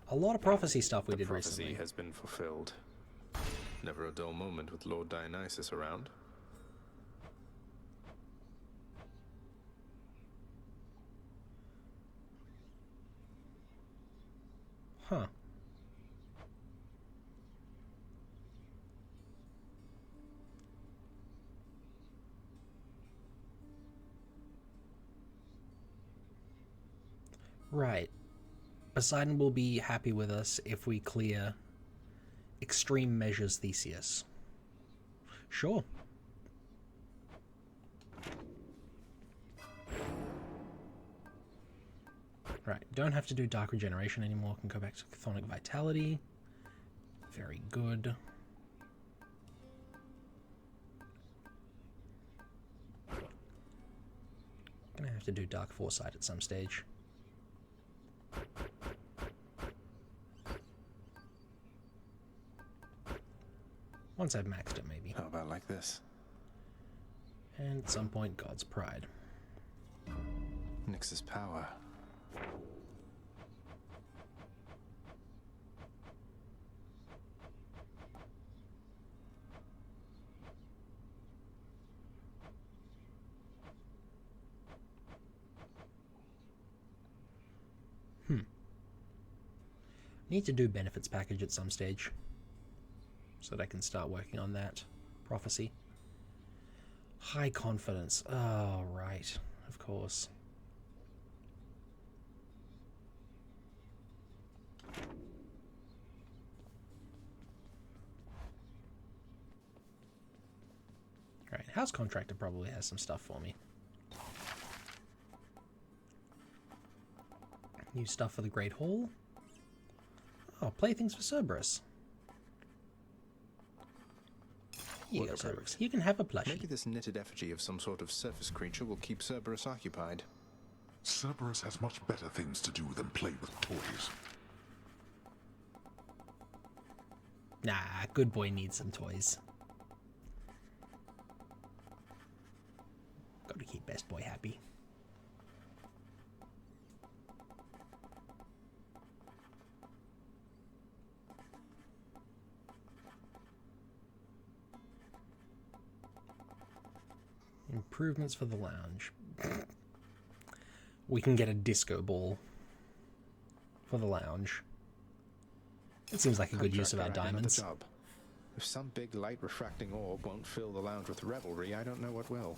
A lot of prophecy stuff we did Prophecy recently. has been fulfilled. Never a dull moment with Lord Dionysus around. Huh. Right. Poseidon will be happy with us if we clear Extreme Measures Theseus. Sure. Right, don't have to do Dark Regeneration anymore. Can go back to Chthonic Vitality. Very good. Gonna have to do Dark Foresight at some stage. Once I've maxed it, maybe. How about like this? And at some point, God's Pride. Nyx's power. Need to do benefits package at some stage so that I can start working on that prophecy. High confidence. Oh, right. Of course. Right, House Contractor probably has some stuff for me. New stuff for the Great Hall. Oh, playthings for Cerberus. Here you go, Cerberus. You can have a plushie. Maybe this knitted effigy of some sort of surface creature will keep Cerberus occupied. Cerberus has much better things to do than play with toys. Nah, good boy needs some toys. Gotta keep best boy happy. Improvements for the lounge. We can get a disco ball for the lounge. It seems like a good use of our diamonds. Job. If some big light refracting orb won't fill the lounge with revelry, I don't know what will.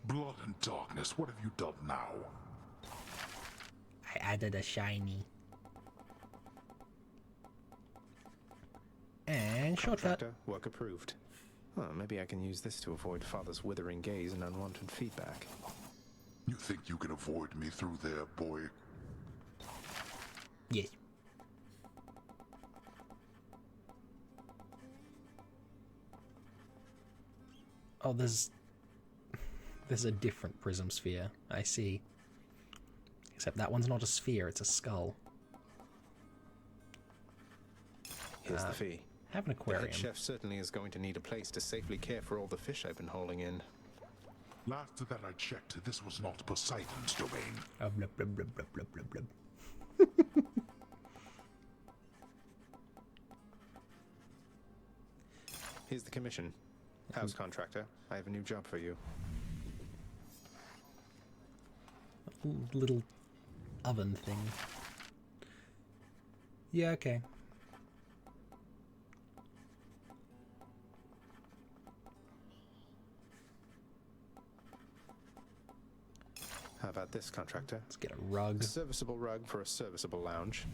Blood and darkness, what have you done now? I added a shiny. And shortcut. Work approved. Well, maybe I can use this to avoid Father's withering gaze and unwanted feedback. You think you can avoid me through there, boy? Yes. Oh, there's a different prism sphere. I see. Except that one's not a sphere, it's a skull. Here's the fee. Have an aquarium. The head chef certainly is going to need a place to safely care for all the fish I've been hauling in. Last that I checked, this was not Poseidon's domain. Oh, blub, blub, blub, blub, blub, blub, blub. Here's the commission. House contractor, I have a new job for you. Little oven thing. Yeah, okay. How about this, contractor? Let's get a rug. A serviceable rug for a serviceable lounge.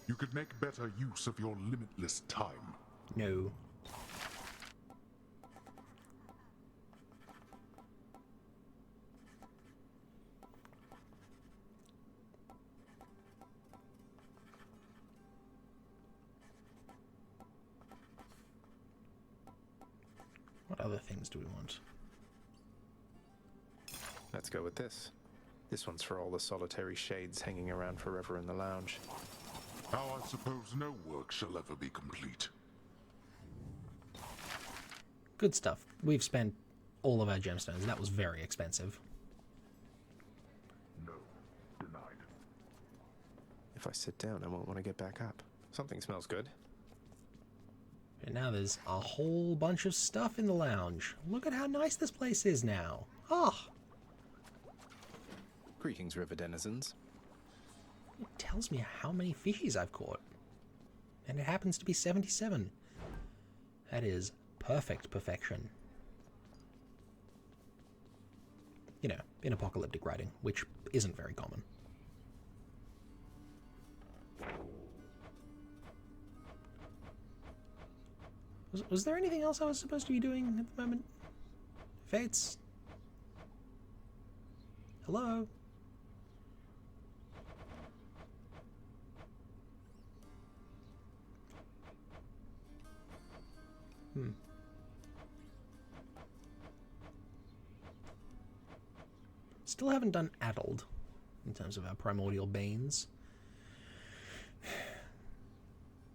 You could make better use of your limitless time. No. other things do we want? Let's go with this. This one's for all the solitary shades hanging around forever in the lounge. Now I suppose no work shall ever be complete. Good stuff. We've spent all of our gemstones. That was very expensive. No, denied. If I sit down, I won't want to get back up. Something smells good. And now there's a whole bunch of stuff in the lounge. Look at how nice this place is now. Oh! Greetings, river denizens. It tells me how many fishies I've caught. And it happens to be 77. That is perfect perfection. You know, in apocalyptic writing, which isn't very common. Was there anything else I was supposed to be doing at the moment? Fates? Hello? Still haven't done Addled, in terms of our primordial banes.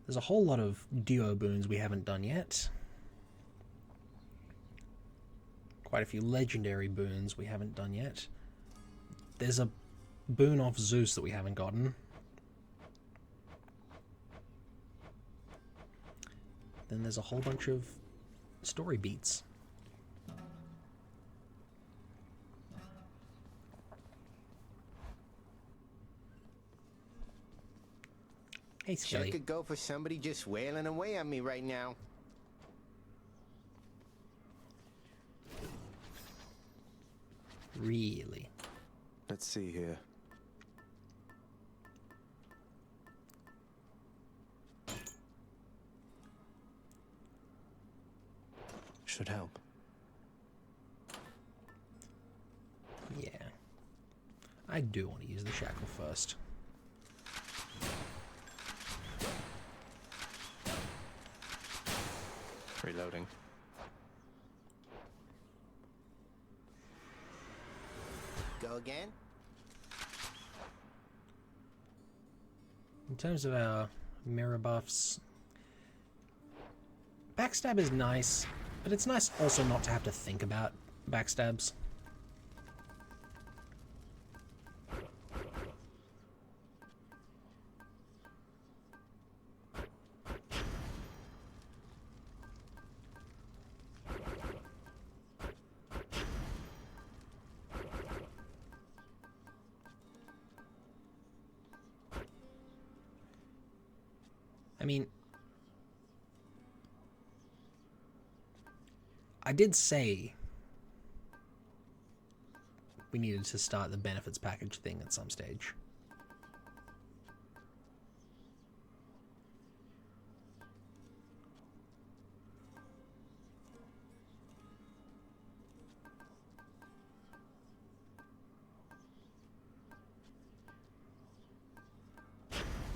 There's a whole lot of duo boons we haven't done yet. Quite a few legendary boons we haven't done yet. There's a boon off Zeus that we haven't gotten. Then there's a whole bunch of story beats. Hey, Sure Skelly. could go for somebody just wailing away on me right now. Really? Let's see here. Should help. Yeah. I do want to use the shackle first. Reloading. Go again? In terms of our mirror buffs, backstab is nice, but it's nice also not to have to think about backstabs. I mean, I did say we needed to start the benefits package thing at some stage.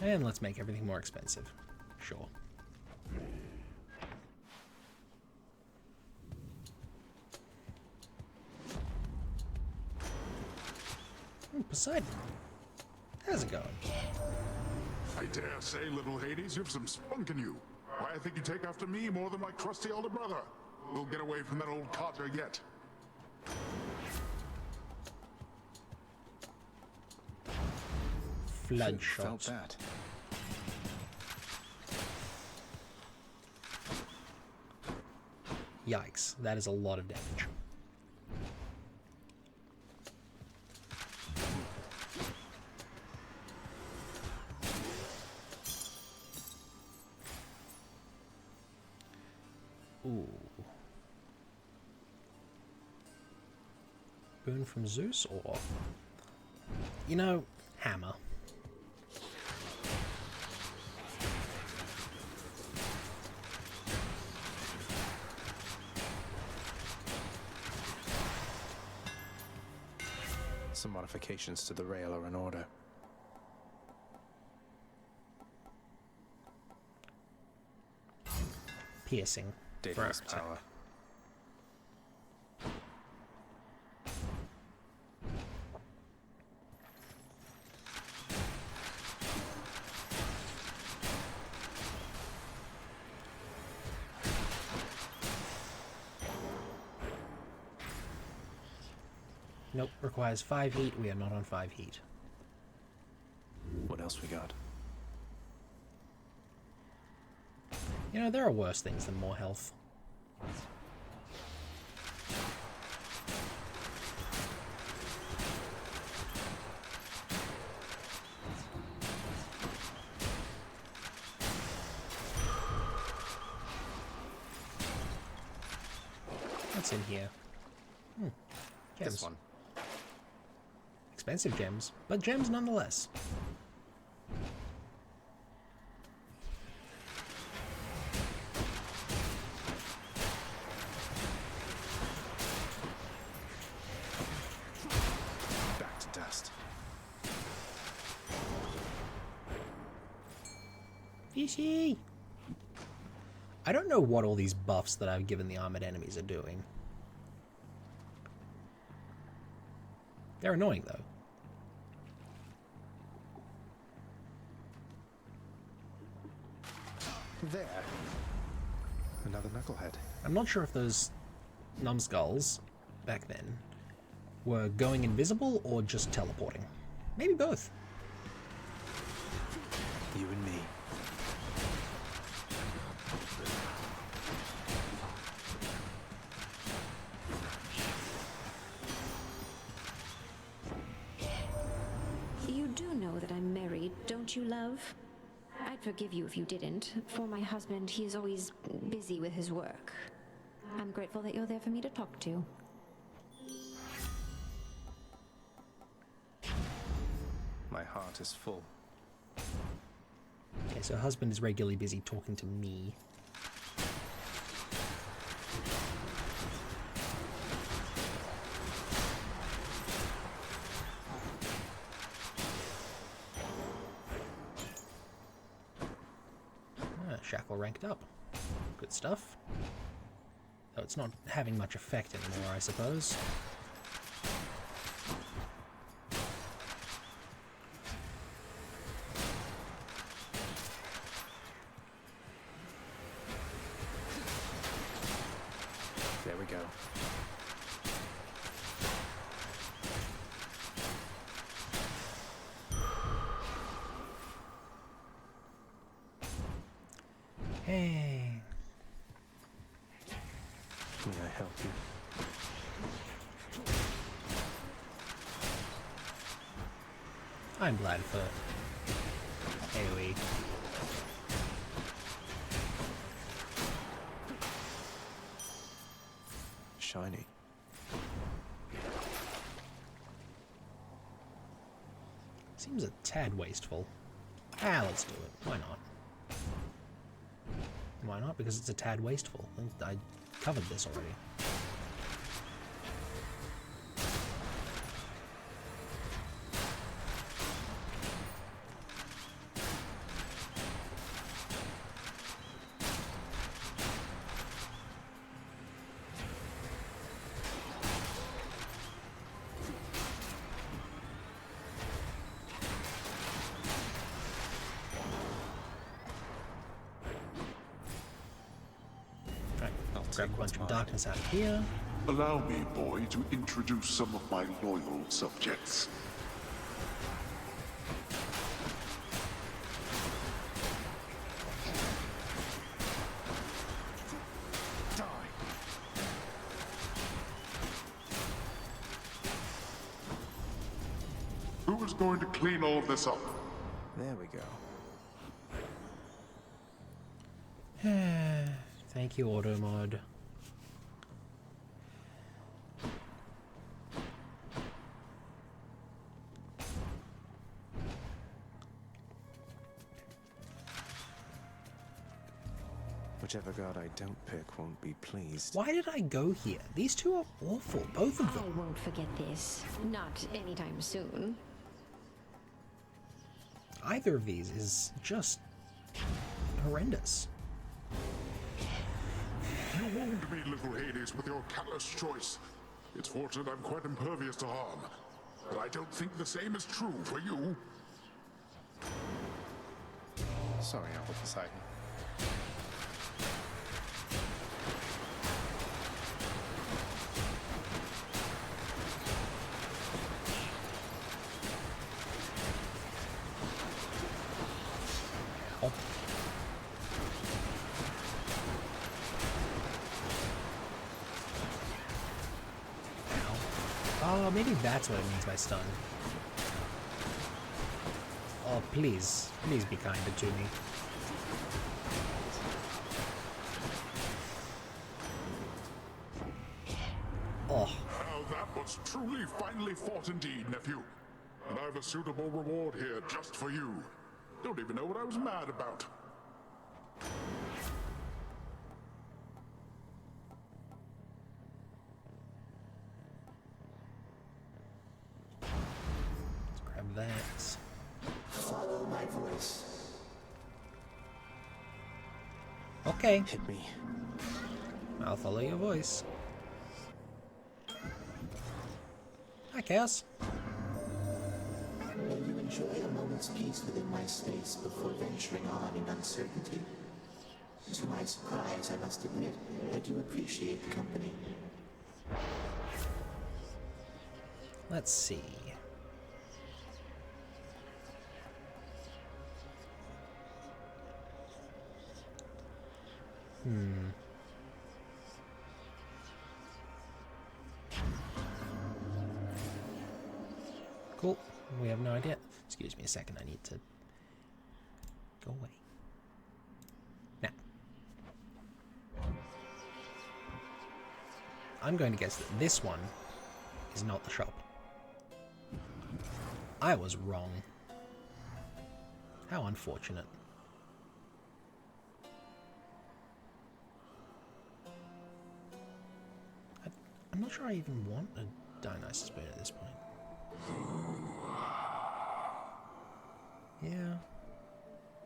And let's make everything more expensive. Sure. Poseidon. How's it going? I dare say, little Hades, you've some spunk in you. Why, I think you take after me more than my trusty elder brother. We'll get away from that old codger yet. Flood Felt shot. that. Yikes, that is a lot of damage. Ooh. Boon from Zeus or... You know, hammer. Some modifications to the rail are in order. Piercing. For Daedalus attack. power. Nope, requires 5 heat. We are not on 5 heat. What else we got? You know, there are worse things than more health. What's in here? Gems. This one. Expensive gems, but gems nonetheless. Back to dust. Fishy! I don't know what all these buffs that I've given the armored enemies are doing. They're annoying, though. There. Another knucklehead. I'm not sure if those numbskulls, back then, were going invisible or just teleporting. Maybe both. You and me. You do know that I'm married, don't you, love? I'd forgive you if you didn't. For my husband, he is always busy with his work. I'm grateful that you're there for me to talk to. My heart is full. Okay, so husband is regularly busy talking to me. Shackle ranked up. Good stuff. Though it's not having much effect anymore, I suppose. There we go. Hey. May I help you? I'm glad for AoE. Shiny. Seems a tad wasteful. Ah, let's do it. Why not? Why not? Because it's a tad wasteful. I covered this already. Grab a bunch of darkness out of here. Allow me, boy, to introduce some of my loyal subjects. Who is going to clean all this up? There we go. Thank you, auto mod. Whichever god I don't pick won't be pleased. Why did I go here? These two are awful, both of them. I won't forget this. Not anytime soon. Either of these is just horrendous. You wound me, little Hades, with your callous choice. It's fortunate I'm quite impervious to harm. But I don't think the same is true for you. Sorry, Apple Poseidon. Oh. Oh, maybe that's what it means by stun. Oh, please. Please be kinder to me. Oh. Now that was truly finely fought indeed, nephew. And I've a suitable reward here just for you. Don't even know what I was mad about. Let's grab that. Follow my voice. Okay. Hit me. I'll follow your voice. Hi, Chaos. Will you enjoy a moment's peace within my space before venturing on in uncertainty? To my surprise, I must admit, I do appreciate the company. Let's see. Cool. We have no idea. Excuse me a second. I need to go away. Now. I'm going to guess that this one is not the shop. I was wrong. How unfortunate. I'm not sure I even want a Dionysus Spoon at this point. Yeah.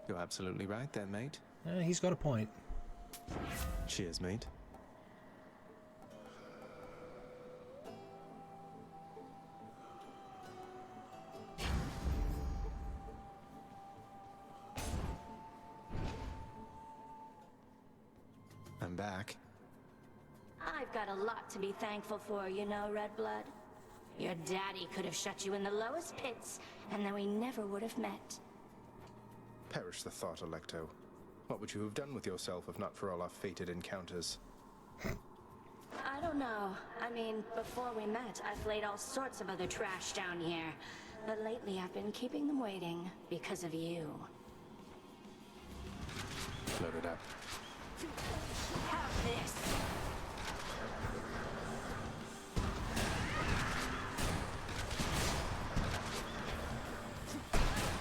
You're absolutely right there, mate. He's got a point. Cheers, mate. I'm back. I've got a lot to be thankful for, you know, Redblood. Your daddy could have shut you in the lowest pits, and then we never would have met. Perish the thought, Electo. What would you have done with yourself if not for all our fated encounters? I don't know. I mean, before we met, I've laid all sorts of other trash down here. But lately I've been keeping them waiting because of you. Load it up. Have this!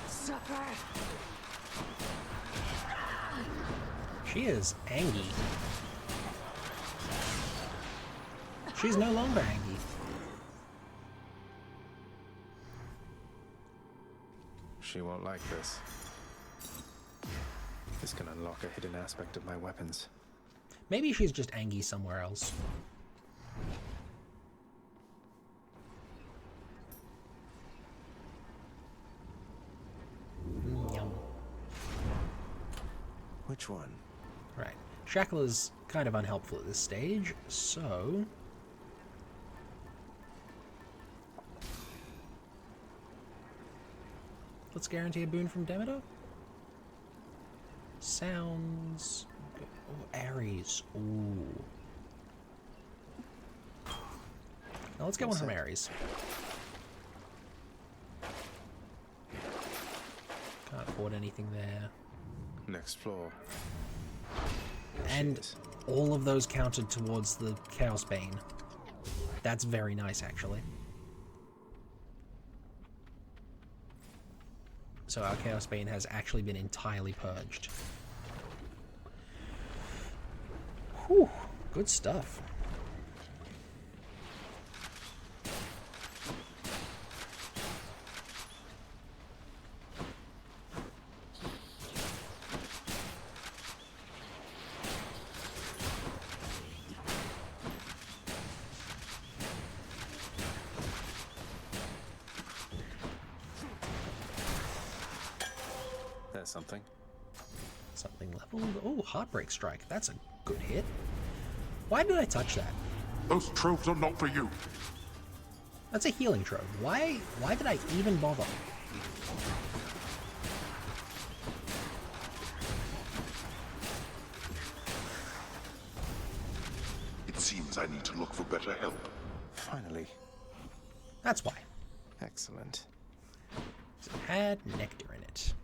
Supper! She is angry. She's no longer angry. She won't like this. This can unlock a hidden aspect of my weapons. Maybe she's just angry somewhere else. Yum. Which one? Right. Shackle is kind of unhelpful at this stage, so... let's guarantee a boon from Demeter. Sounds good. Oh, Ares. Ooh. Now let's get one from Ares. Can't afford anything there. Next floor. And all of those counted towards the Chaos Bane. That's very nice, actually. So our Chaos Bane has actually been entirely purged. Whew, good stuff. There's something. Something leveled. Oh, Heartbreak Strike. That's a good hit. Why did I touch that? Those tropes are not for you. That's a healing trove. Why did I even bother? means I need to look for better help. Finally. That's why. Excellent. It had nectar in it.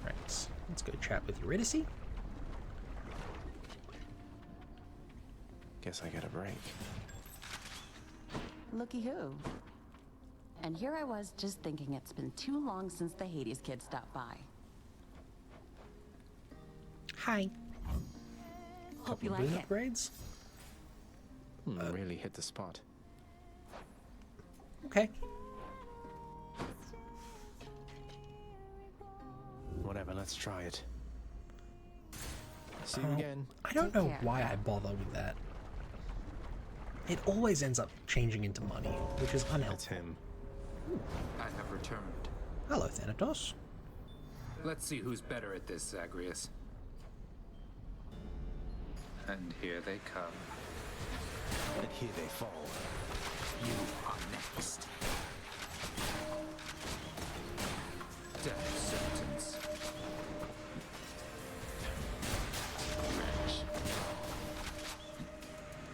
Right, let's go chat with Eurydice. Guess I get a break. Looky who. And here I was just thinking it's been too long since the Hades kid stopped by. Hi. Hope you Couple like boon it. upgrades. Really hit the spot. Okay. Whatever, let's try it. See you again. I don't know why I bother with that. It always ends up changing into money, which is unhelpful. That's him. I have returned. Hello, Thanatos. Let's see who's better at this, Zagreus. And here they come. And here they fall. You are next. Death sentence.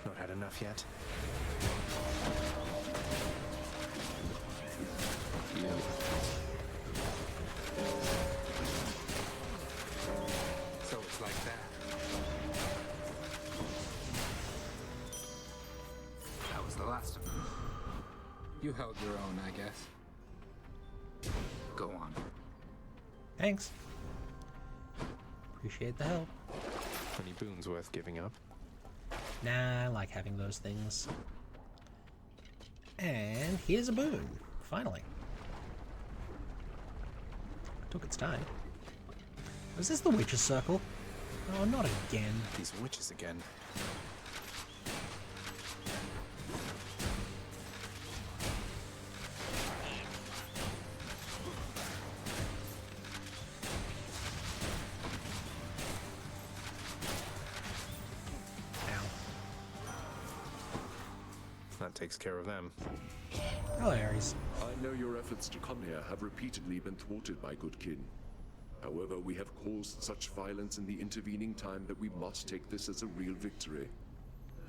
Not had enough yet. You. So it's like that. That was the last of them. You held your own, I guess. Go on. Thanks. Appreciate the help. Any boons worth giving up? Nah, I like having those things. And here's a boon. Finally. Took its time. Was this the Witch's Circle? Oh, not again. These witches again. That takes care of them. Hello, Ares. I know your efforts to come here have repeatedly been thwarted, my good kin. However, we have caused such violence in the intervening time that we must take this as a real victory.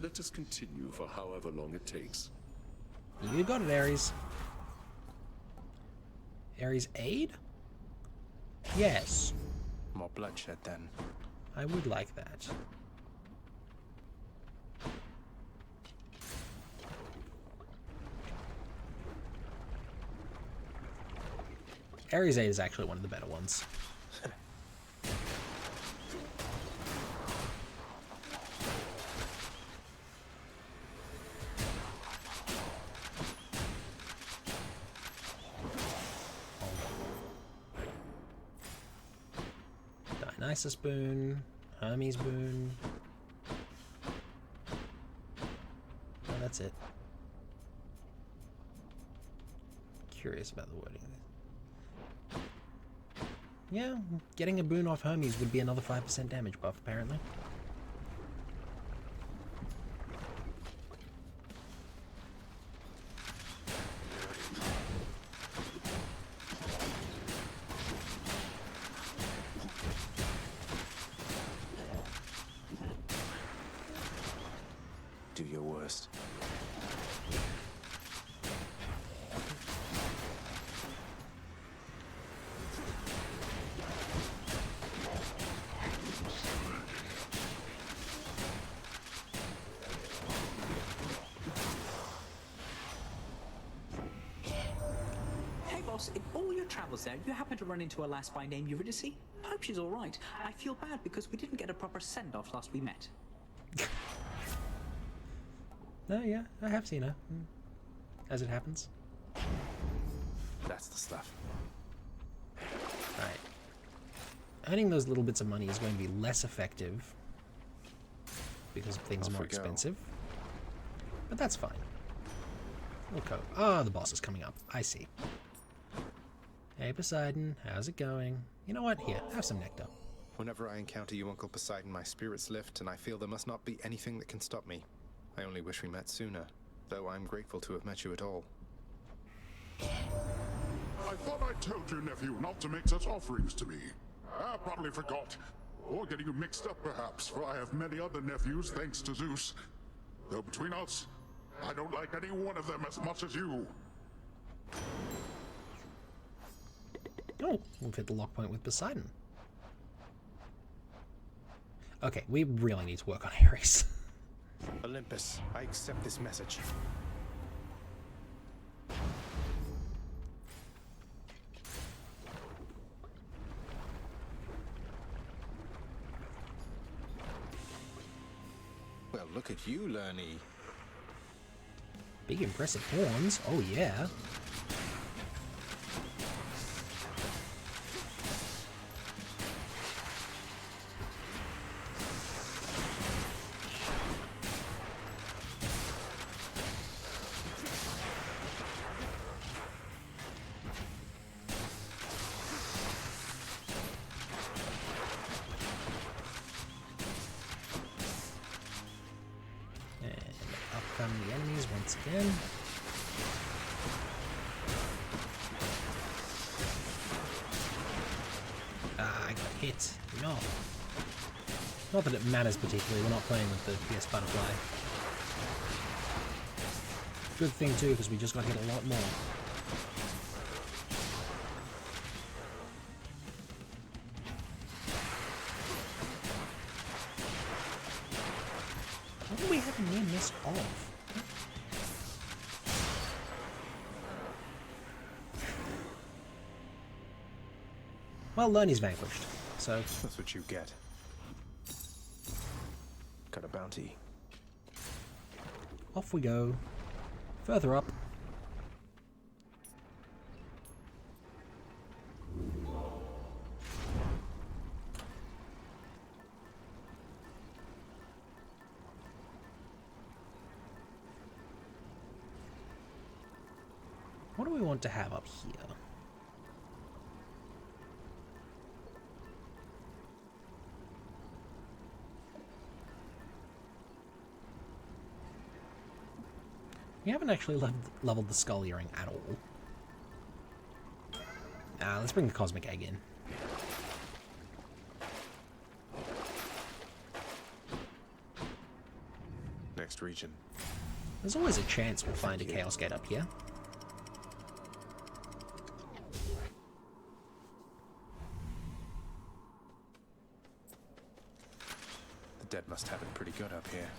Let us continue for however long it takes. You got it, Ares. Ares aid? Yes. More bloodshed then. I would like that. Ares 8 is actually one of the better ones. Dionysus boon, Hermes boon. Oh, that's it. Curious about the wording. Yeah, getting a boon off Hermes would be another 5% damage buff, apparently. Do your worst. Hey boss, in all your travels there, you happen to run into a lass by name Eurydice? I hope she's alright. I feel bad because we didn't get a proper send-off last we met. No, yeah, I have seen her. As it happens. That's the stuff. Right. Earning those little bits of money is going to be less effective because things are more expensive. But that's fine. Okay. Ah, the boss is coming up. I see. Hey, Poseidon, how's it going? You know what? Here, have some nectar. Whenever I encounter you, Uncle Poseidon, my spirits lift, and I feel there must not be anything that can stop me. I only wish we met sooner, though I'm grateful to have met you at all. I thought I told you, nephew, not to make such offerings to me. I probably forgot. Or getting you mixed up, perhaps, for I have many other nephews, thanks to Zeus. Though between us, I don't like any one of them as much as you. Oh, we've hit the lock point with Poseidon. Okay, we really need to work on Ares. Olympus, I accept this message. Well, look at you, Lerny. Big impressive horns, oh yeah. The enemies once again. Ah, I got hit. No. Not that it matters particularly, we're not playing with the PS Butterfly. Good thing too, because we just got hit a lot more. What do we have a near miss of? Well, Lerny's vanquished, so... That's what you get. Got a bounty. Off we go. Further up. What do we want to have up here? We haven't actually leveled the skull earring at all. Let's bring the cosmic egg in. Next region. There's always a chance we'll find a Chaos Gate up here. The dead must have it pretty good up here.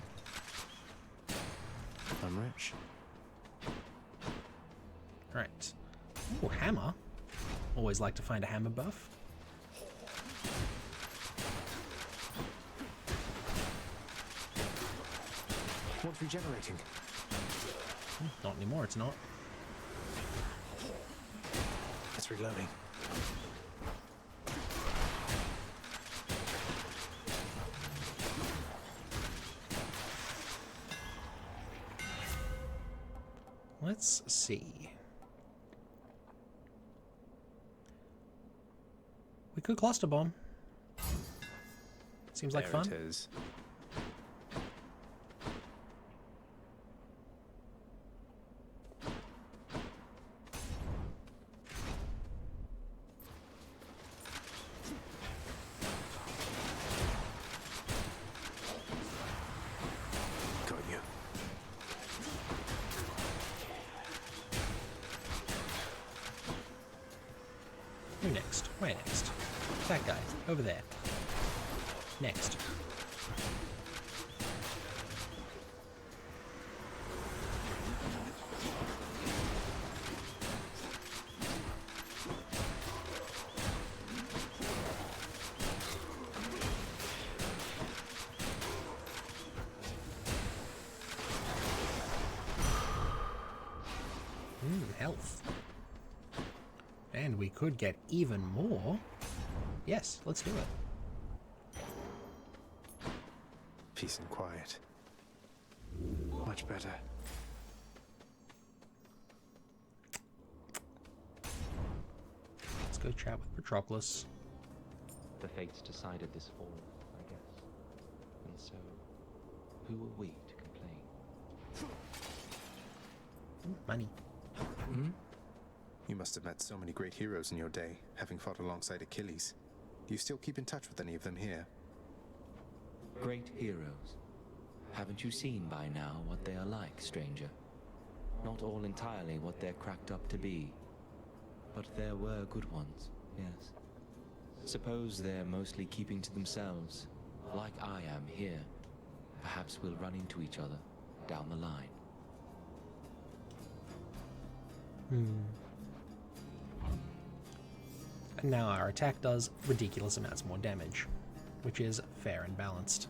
I'm rich. Right. Ooh, hammer. Always like to find a hammer buff. What's regenerating? Not anymore, it's not. It's reloading. Let's see. We could cluster bomb. Seems like fun. There it is. Got you. Who next? Where next? That guy. Over there. Next. Health. And we could get even more. Yes, let's do it. Peace and quiet. Much better. Let's go chat with Patroclus. The fates decided this fall, I guess. And so, who are we to complain? Money. You must have met so many great heroes in your day, having fought alongside Achilles. Do you still keep in touch with any of them here? Great heroes. Haven't you seen by now what they are like, stranger? Not all entirely what they're cracked up to be. But there were good ones, yes. Suppose they're mostly keeping to themselves, like I am here. Perhaps we'll run into each other down the line. And now our attack does ridiculous amounts more damage, which is fair and balanced.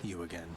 You again.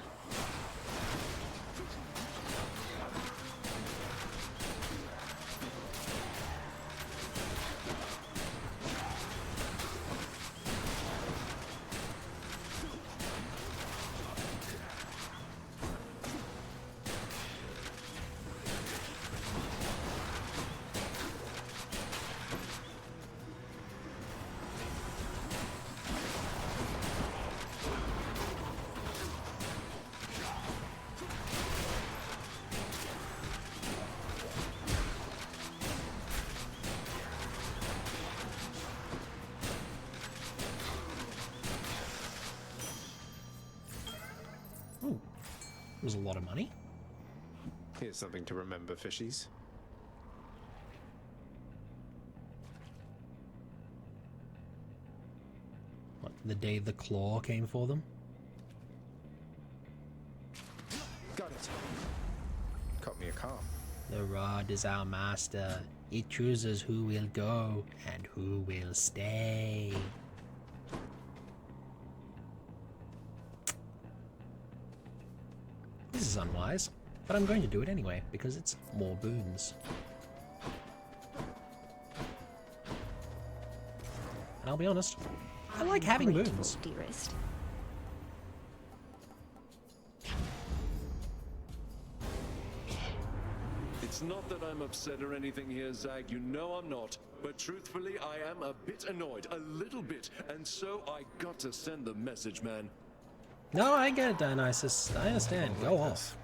Ooh, was a lot of money. Here's something to remember, fishies. What, the day the claw came for them? Got it. Caught me a calm. The rod is our master. It chooses who will go and who will stay. This is unwise, but I'm going to do it anyway, because it's more boons. And I'll be honest, I like having boons. Dearest. It's not that I'm upset or anything here, Zag. You know I'm not. But truthfully, I am a bit annoyed. A little bit. And so I got to send the message, man. No, I get it, Dionysus. I understand. Go off.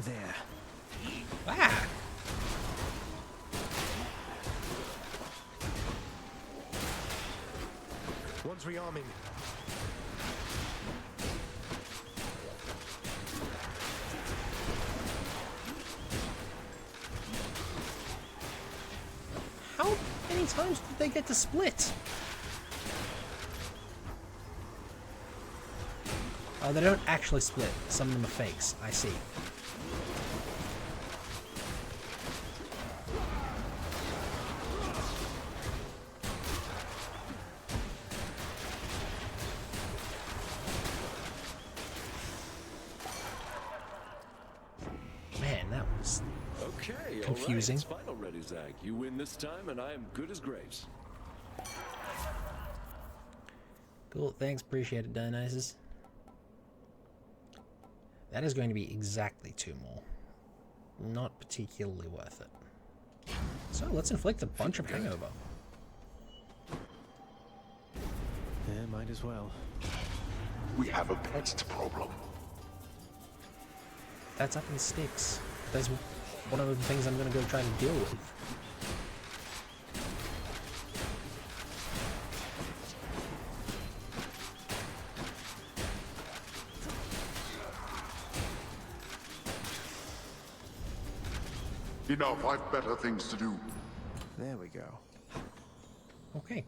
There. Ah! One's rearming. How many times did they get to split? Oh, they don't actually split. Some of them are fakes. I see. Man, that was Okay, confusing. All right, it's final ready, Zag. You win this time, and I am good as grapes. Cool, thanks, appreciate it, Dionysus. That is going to be exactly 2 more. Not particularly worth it. So let's inflict a bunch of hangover. Yeah, might as well. We have a pest problem. That's up in sticks. That's one of the things I'm going to go try to deal with. Enough, I've better things to do. There we go. Okay.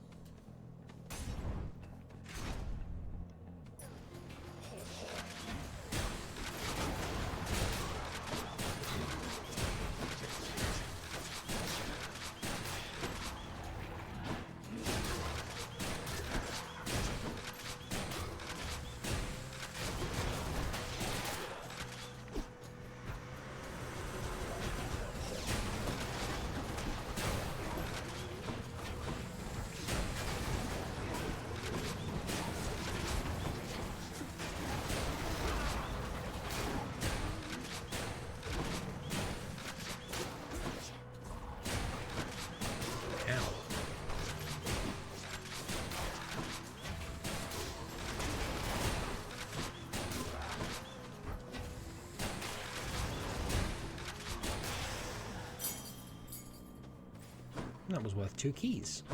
That was worth 2 keys.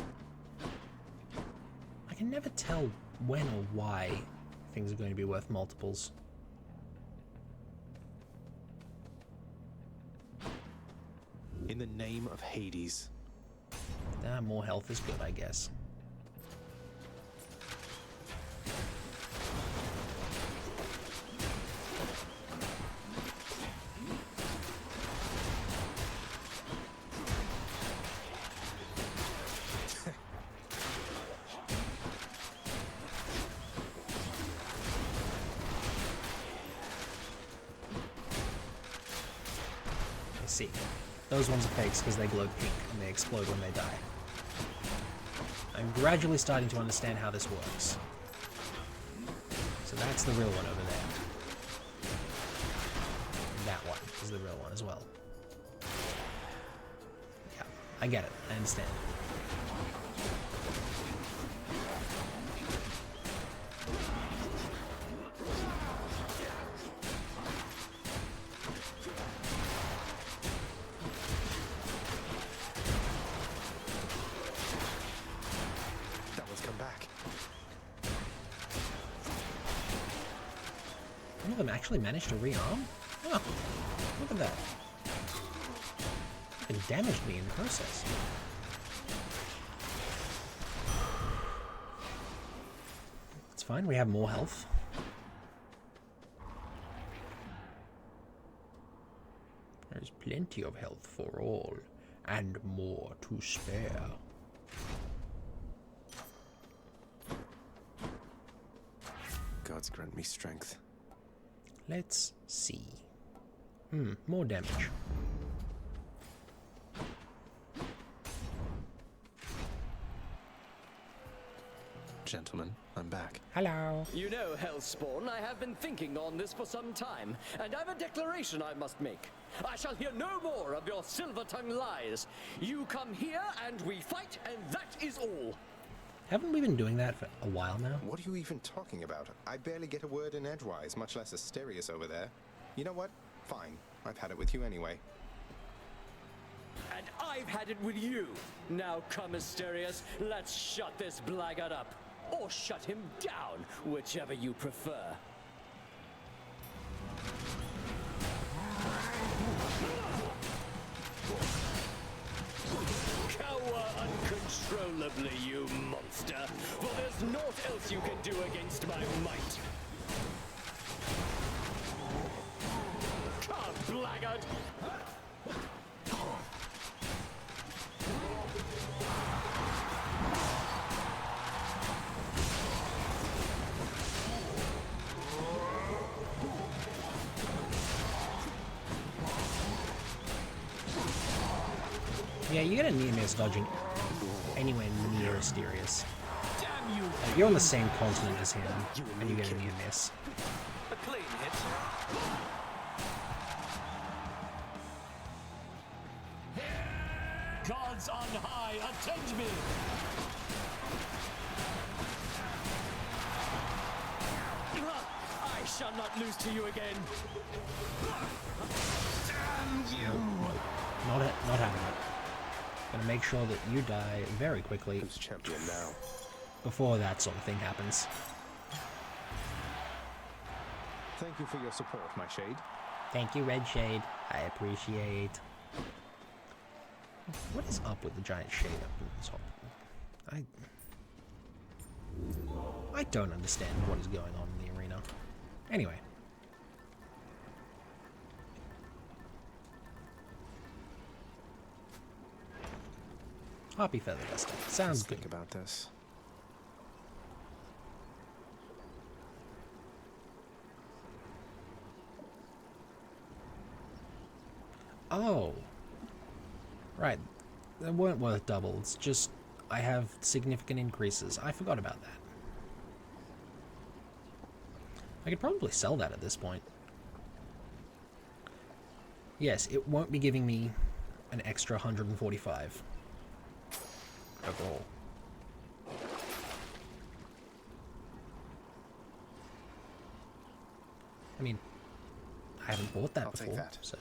I can never tell when or why things are going to be worth multiples. In the name of Hades. More health is good, I guess. See. Those ones are fakes because they glow pink and they explode when they die. I'm gradually starting to understand how this works. So that's the real one over there. And that one is the real one as well. Yeah, I get it. I understand. One of them actually managed to rearm? Oh, look at that. It damaged me in the process. It's fine, we have more health. There's plenty of health for all, and more to spare. Gods grant me strength. Let's see. More damage. Gentlemen, I'm back. Hello. You know, Hellspawn, I have been thinking on this for some time, and I've a declaration I must make. I shall hear no more of your silver-tongued lies. You come here, and we fight, and that is all. Haven't we been doing that for a while now? What are you even talking about? I barely get a word in edgewise, much less Asterius over there. You know what? Fine. I've had it with you anyway. And I've had it with you. Now come, Asterius, let's shut this blackguard up. Or shut him down, whichever you prefer. Cower uncontrollably, you monster, for there's naught else you can do against my might. Come, blackguard! Yeah, you get a near miss dodging anywhere near Asterius. Damn you! You're on the same continent as him, and you get a near miss. A clean hit. Gods on high, attend me! I shall not lose to you again. Damn you! Not having it. Gonna make sure that you die very quickly. Who's champion now? Before that sort of thing happens. Thank you for your support, my shade. Thank you, Red Shade. I appreciate. What is up with the giant shade up in the top? I don't understand what is going on in the arena. Anyway. Harpy Feather Duster. Sounds good. Think about this. Oh. Right. They weren't worth double. It's just I have significant increases. I forgot about that. I could probably sell that at this point. Yes, it won't be giving me an extra 145 overall. I mean, I haven't bought that before, take that. so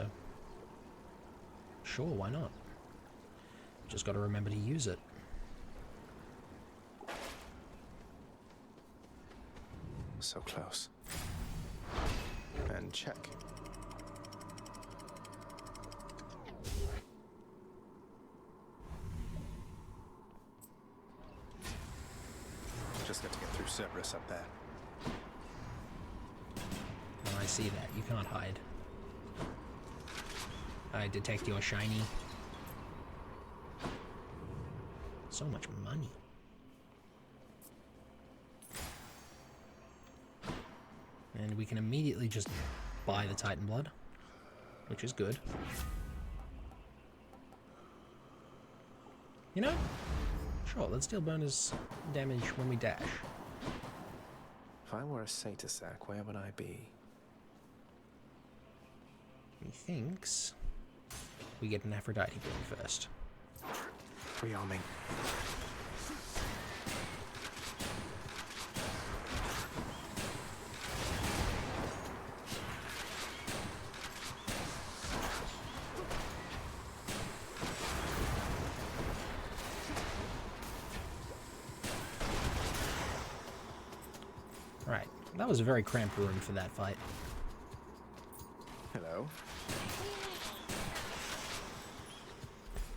sure, why not? Just got to remember to use it. So close. And check. Just got to get through Cerberus up there. Oh, I see that. You can't hide. I detect your shiny. So much money. And we can immediately just buy the Titan Blood, which is good. You know? Sure, let's deal bonus damage when we dash. If I were a Satyr-sack, where would I be? He thinks we get an Aphrodite going first. Rearming. Right, that was a very cramped room for that fight. Hello.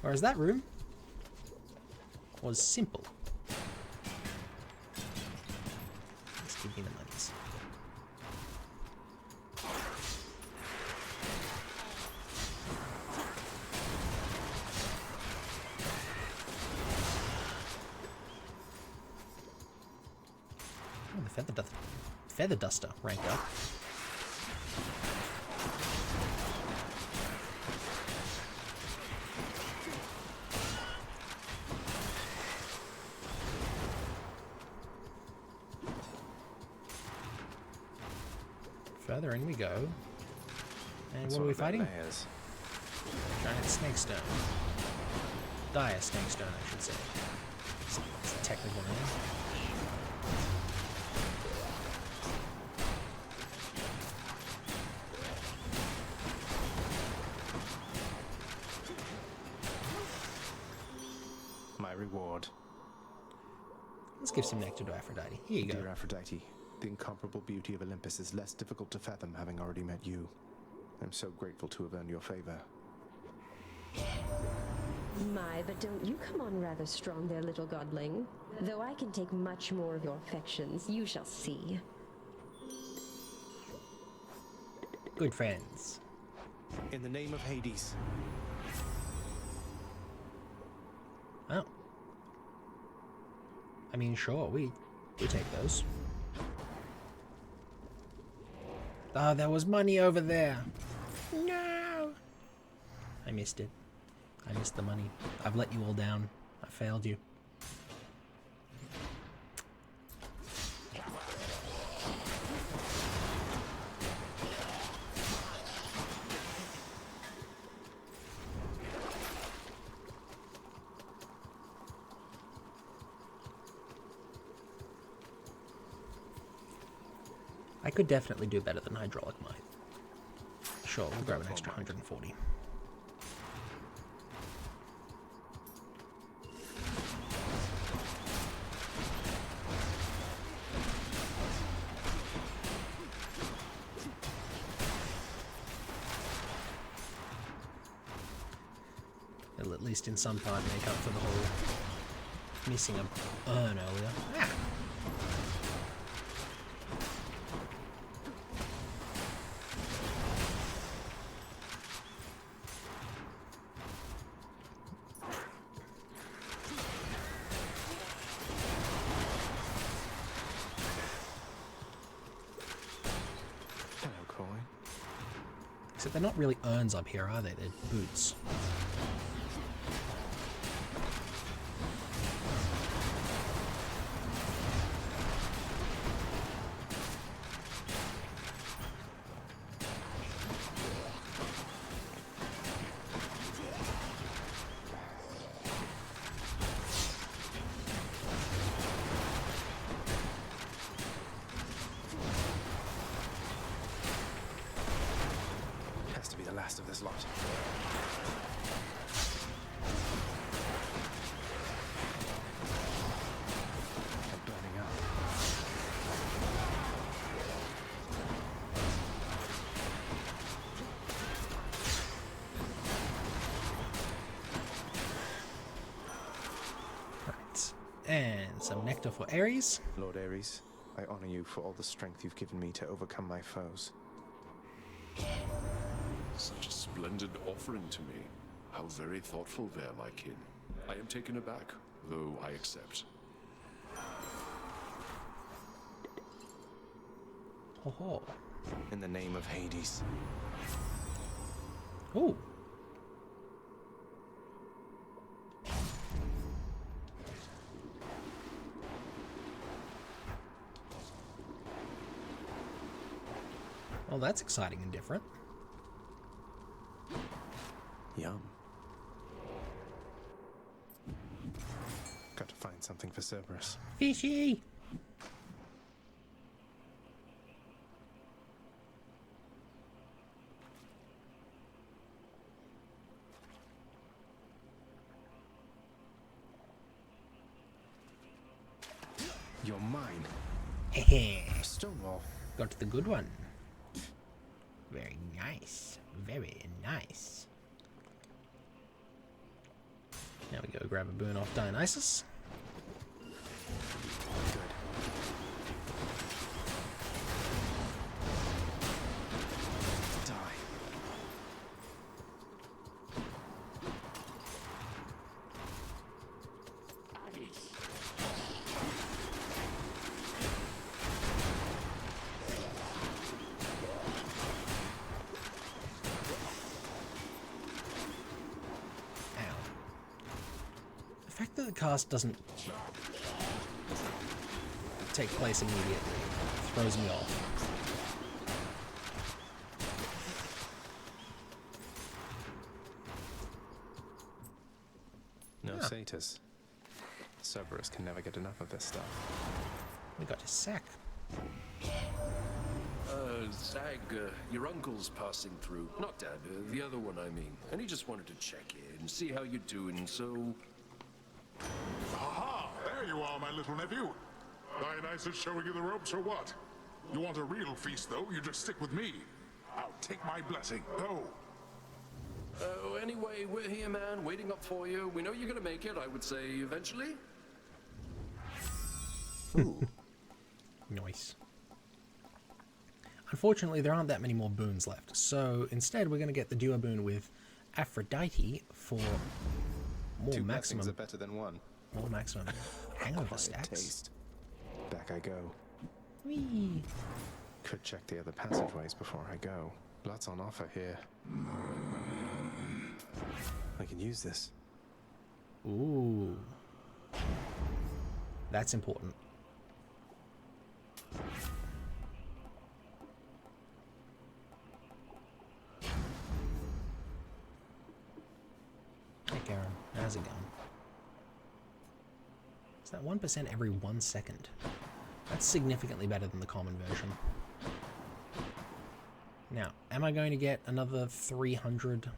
Whereas that room was simple. Let's give me the monies. Oh, the feather duster ranked up. Further in we go. And what are we fighting? Giant snakestone. Dire snakestone, I should say. It's a technical name. My reward. Let's give some nectar to Aphrodite. Here you go. Dear Aphrodite, the incomparable beauty of Olympus is less difficult to fathom having already met you. I'm so grateful to have earned your favor. My, but don't you come on rather strong there, little godling. Though I can take much more of your affections, you shall see. Good friends. In the name of Hades. Oh. I mean, sure, we take those. Ah, there was money over there. No. I missed it. I missed the money. I've let you all down. I failed you. I could definitely do better than Hydraulic Might. Sure, we'll grab an extra 140. It'll at least in some part make up for the whole missing a urn earlier. Ah. Except they're not really urns up here, are they? They're boots. Has to be the last of this lot. And some nectar for Ares. Lord Ares, I honor you for all the strength you've given me to overcome my foes. Such a splendid offering to me. How very thoughtful there, my kin. I am taken aback, though I accept. Ho-ho. In the name of Hades. Ooh. Well, that's exciting and different. Yum. Got to find something for Cerberus. Fishy! You're mine. Stonewall. Stonewall. Got the good one. Very nice. Very nice. Now we go grab a boon off Dionysus. The fact that the cast doesn't take place immediately throws me off. No satyrs. Cerberus can never get enough of this stuff. We got his sack. Zag, your uncle's passing through. Not Dad, the other one, I mean. And he just wanted to check in, see how you're doing, so... Aha! There you are, my little nephew. Dionysus showing you the ropes or what? You want a real feast, though? You just stick with me. I'll take my blessing. Go. Oh, anyway, we're here, man, waiting up for you. We know you're gonna make it, I would say, eventually. Ooh. Nice. Unfortunately, there aren't that many more boons left, so instead we're going to get the duo boon with Aphrodite for more Two maximum. blessings are better than one. More maximum hangover Quiet stacks. taste. Back I go. Whee. Could check the other passageways before I go. Lots on offer here. I can use this. Ooh. That's important. Hey Karen, how's it going? Is that 1% every 1 second? That's significantly better than the common version. Now, am I going to get another 300?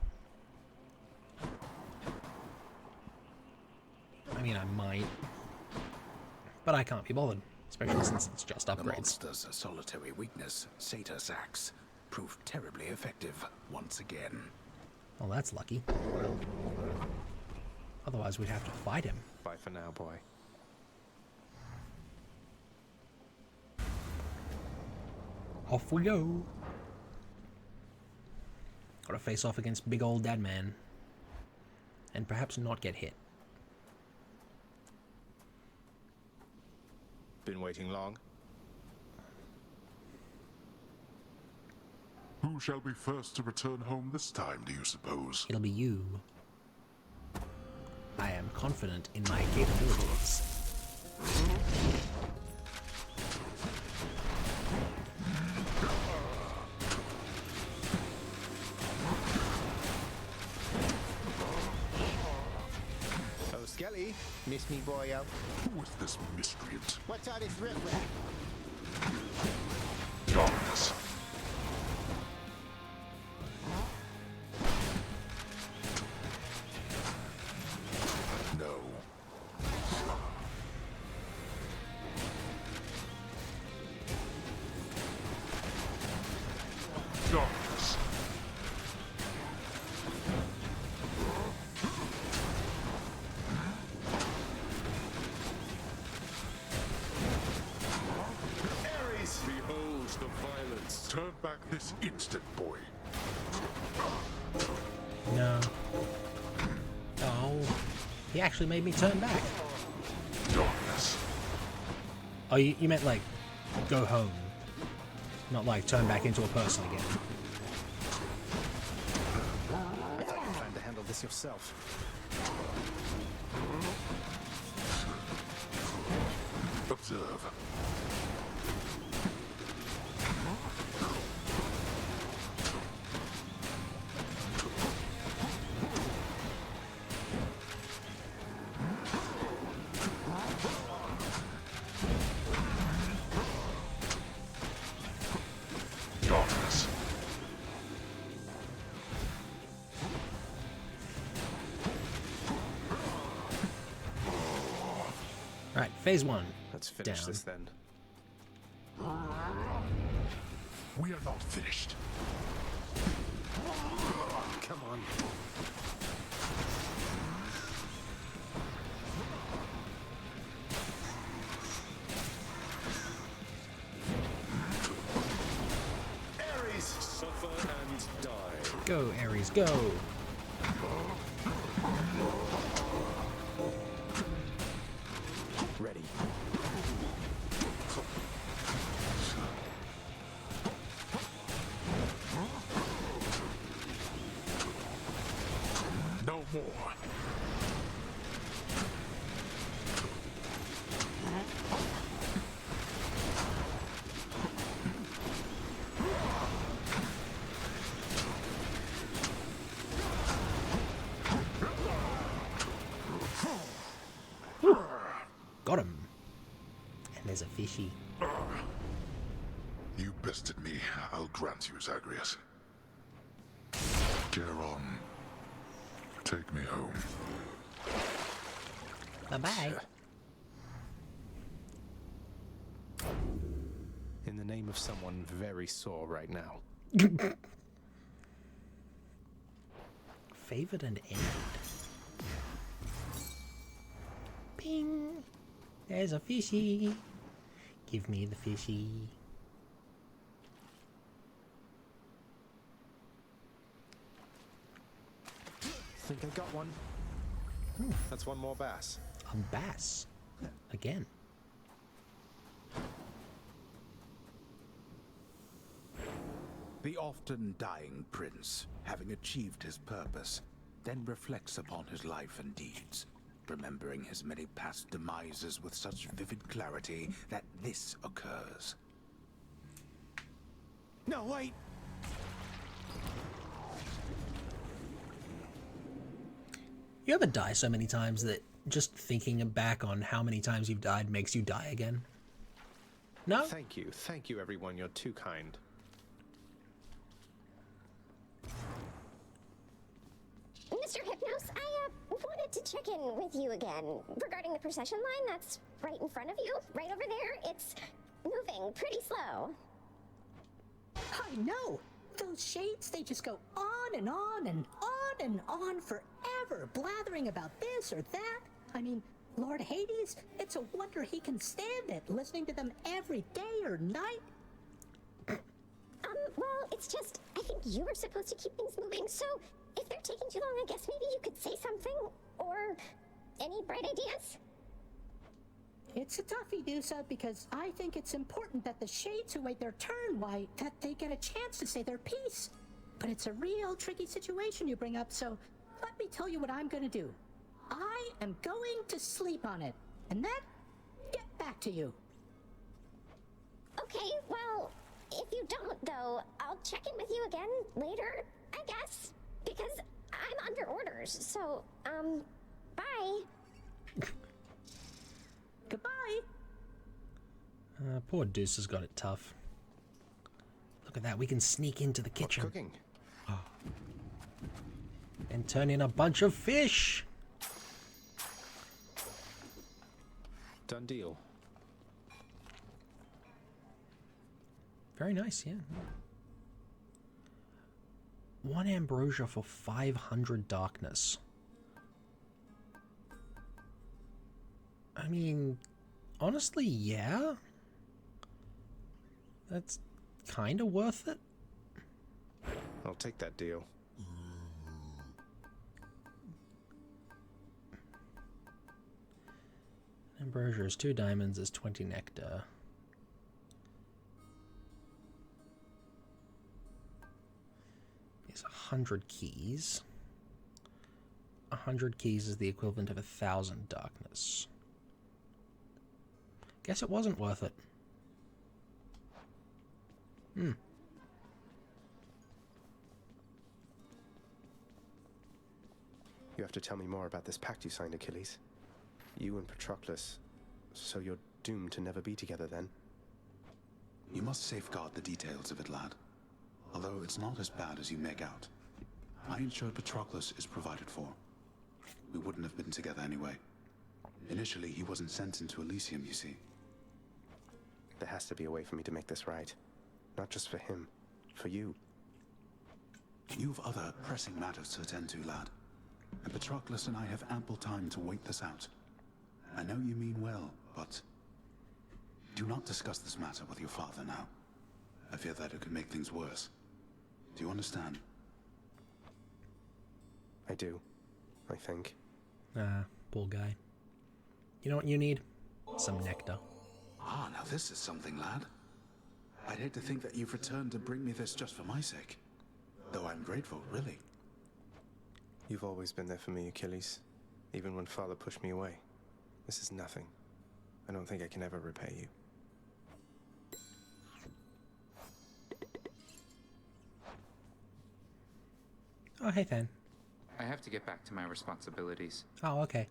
I mean, I might. But I can't be bothered, especially since it's just upgrades. The monster's solitary weakness, Satyr Sax, proved terribly effective once again. Well, that's lucky. Otherwise, we'd have to fight him. Bye for now, boy. Off we go. Gotta face off against big old Dad Man. And perhaps not get hit. Been waiting long? Who shall be first to return home this time, do you suppose? It'll be you. I am confident in my capabilities. Oh, Skelly, miss me, boyo. Who is this miscreant? What's all this riff-raff? Darkness. No. Darkness. Turn back this instant, boy. No. Oh. He actually made me turn back. Darkness. Oh, you meant like go home. Not like turn back into a person again. I thought you planned to handle this yourself. Observe. Darkness. Right, phase 1. Let's finish Down. this then. We are not finished. Come on. Ares, suffer and die. Go, Ares, go! Ready. No more. Got him. And there's a fishy. You bested me. I'll grant you, Zagreus. Geron, take me home. Bye-bye. In the name of someone very sore right now. Favored and ended. Ping! There's a fishy. Give me the fishy. Think I got one. That's one more bass. A bass. Again. The often dying prince, having achieved his purpose, then reflects upon his life and deeds, remembering his many past demises with such vivid clarity that this occurs. No, wait! You ever die so many times that just thinking back on how many times you've died makes you die again? No? Thank you everyone, you're too kind. Mr. Hypnos, I wanted to check in with you again regarding the procession line that's right in front of you, right over there. It's moving pretty slow. I know. Those shades, they just go on and on and on and on forever, blathering about this or that. I mean, Lord Hades, it's a wonder he can stand it, listening to them every day or night. Well, it's just, I think you were supposed to keep things moving, so if they're taking too long, I guess maybe you could say something, or any bright ideas? It's a toughie, Dusa, because I think it's important that the shades who wait their turn, why, that they get a chance to say their piece. But it's a real tricky situation you bring up, so let me tell you what I'm gonna do. I am going to sleep on it, and then get back to you. Okay, well, if you don't, though, I'll check in with you again later, I guess. Because I'm under orders, so, bye. Goodbye. Poor Deuce has got it tough. Look at that, we can sneak into the kitchen. What's cooking? And turn in a bunch of fish. Done deal. Very nice, yeah. 1 ambrosia for 500 darkness. I mean, honestly, yeah. That's kinda worth it. I'll take that deal. Ambrosia is 2 diamonds, is 20 nectar. Is 100 keys. 100 keys is the equivalent of 1,000 darkness. Guess it wasn't worth it. You have to tell me more about this pact you signed, Achilles. You and Patroclus, so you're doomed to never be together then? You must safeguard the details of it, lad. Although it's not as bad as you make out. I ensured Patroclus is provided for. We wouldn't have been together anyway. Initially, he wasn't sent into Elysium, you see. There has to be a way for me to make this right. Not just for him, for you. You've other pressing matters to attend to, lad. And Patroclus and I have ample time to wait this out. I know you mean well, but do not discuss this matter with your father now. I fear that it could make things worse. Do you understand? I do, I think. Poor guy. You know what you need? Some nectar. Ah, now this is something, lad. I'd hate to think that you've returned to bring me this just for my sake. Though I'm grateful, really. You've always been there for me, Achilles. Even when Father pushed me away. This is nothing. I don't think I can ever repay you. Oh, hey, Fan. I have to get back to my responsibilities. Oh, okay.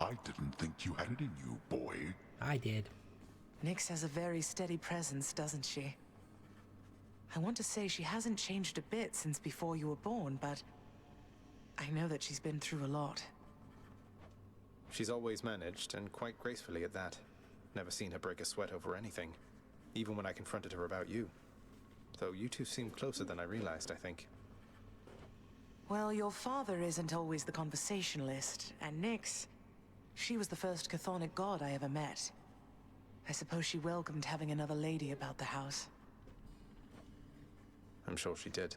I didn't think you had it in you, boy. I did. Nyx has a very steady presence, doesn't she? I want to say she hasn't changed a bit since before you were born, but I know that she's been through a lot. She's always managed, and quite gracefully at that. Never seen her break a sweat over anything, even when I confronted her about you. Though you two seem closer than I realized, I think. Well, your father isn't always the conversationalist, and Nyx, she was the first chthonic god I ever met. I suppose she welcomed having another lady about the house. I'm sure she did.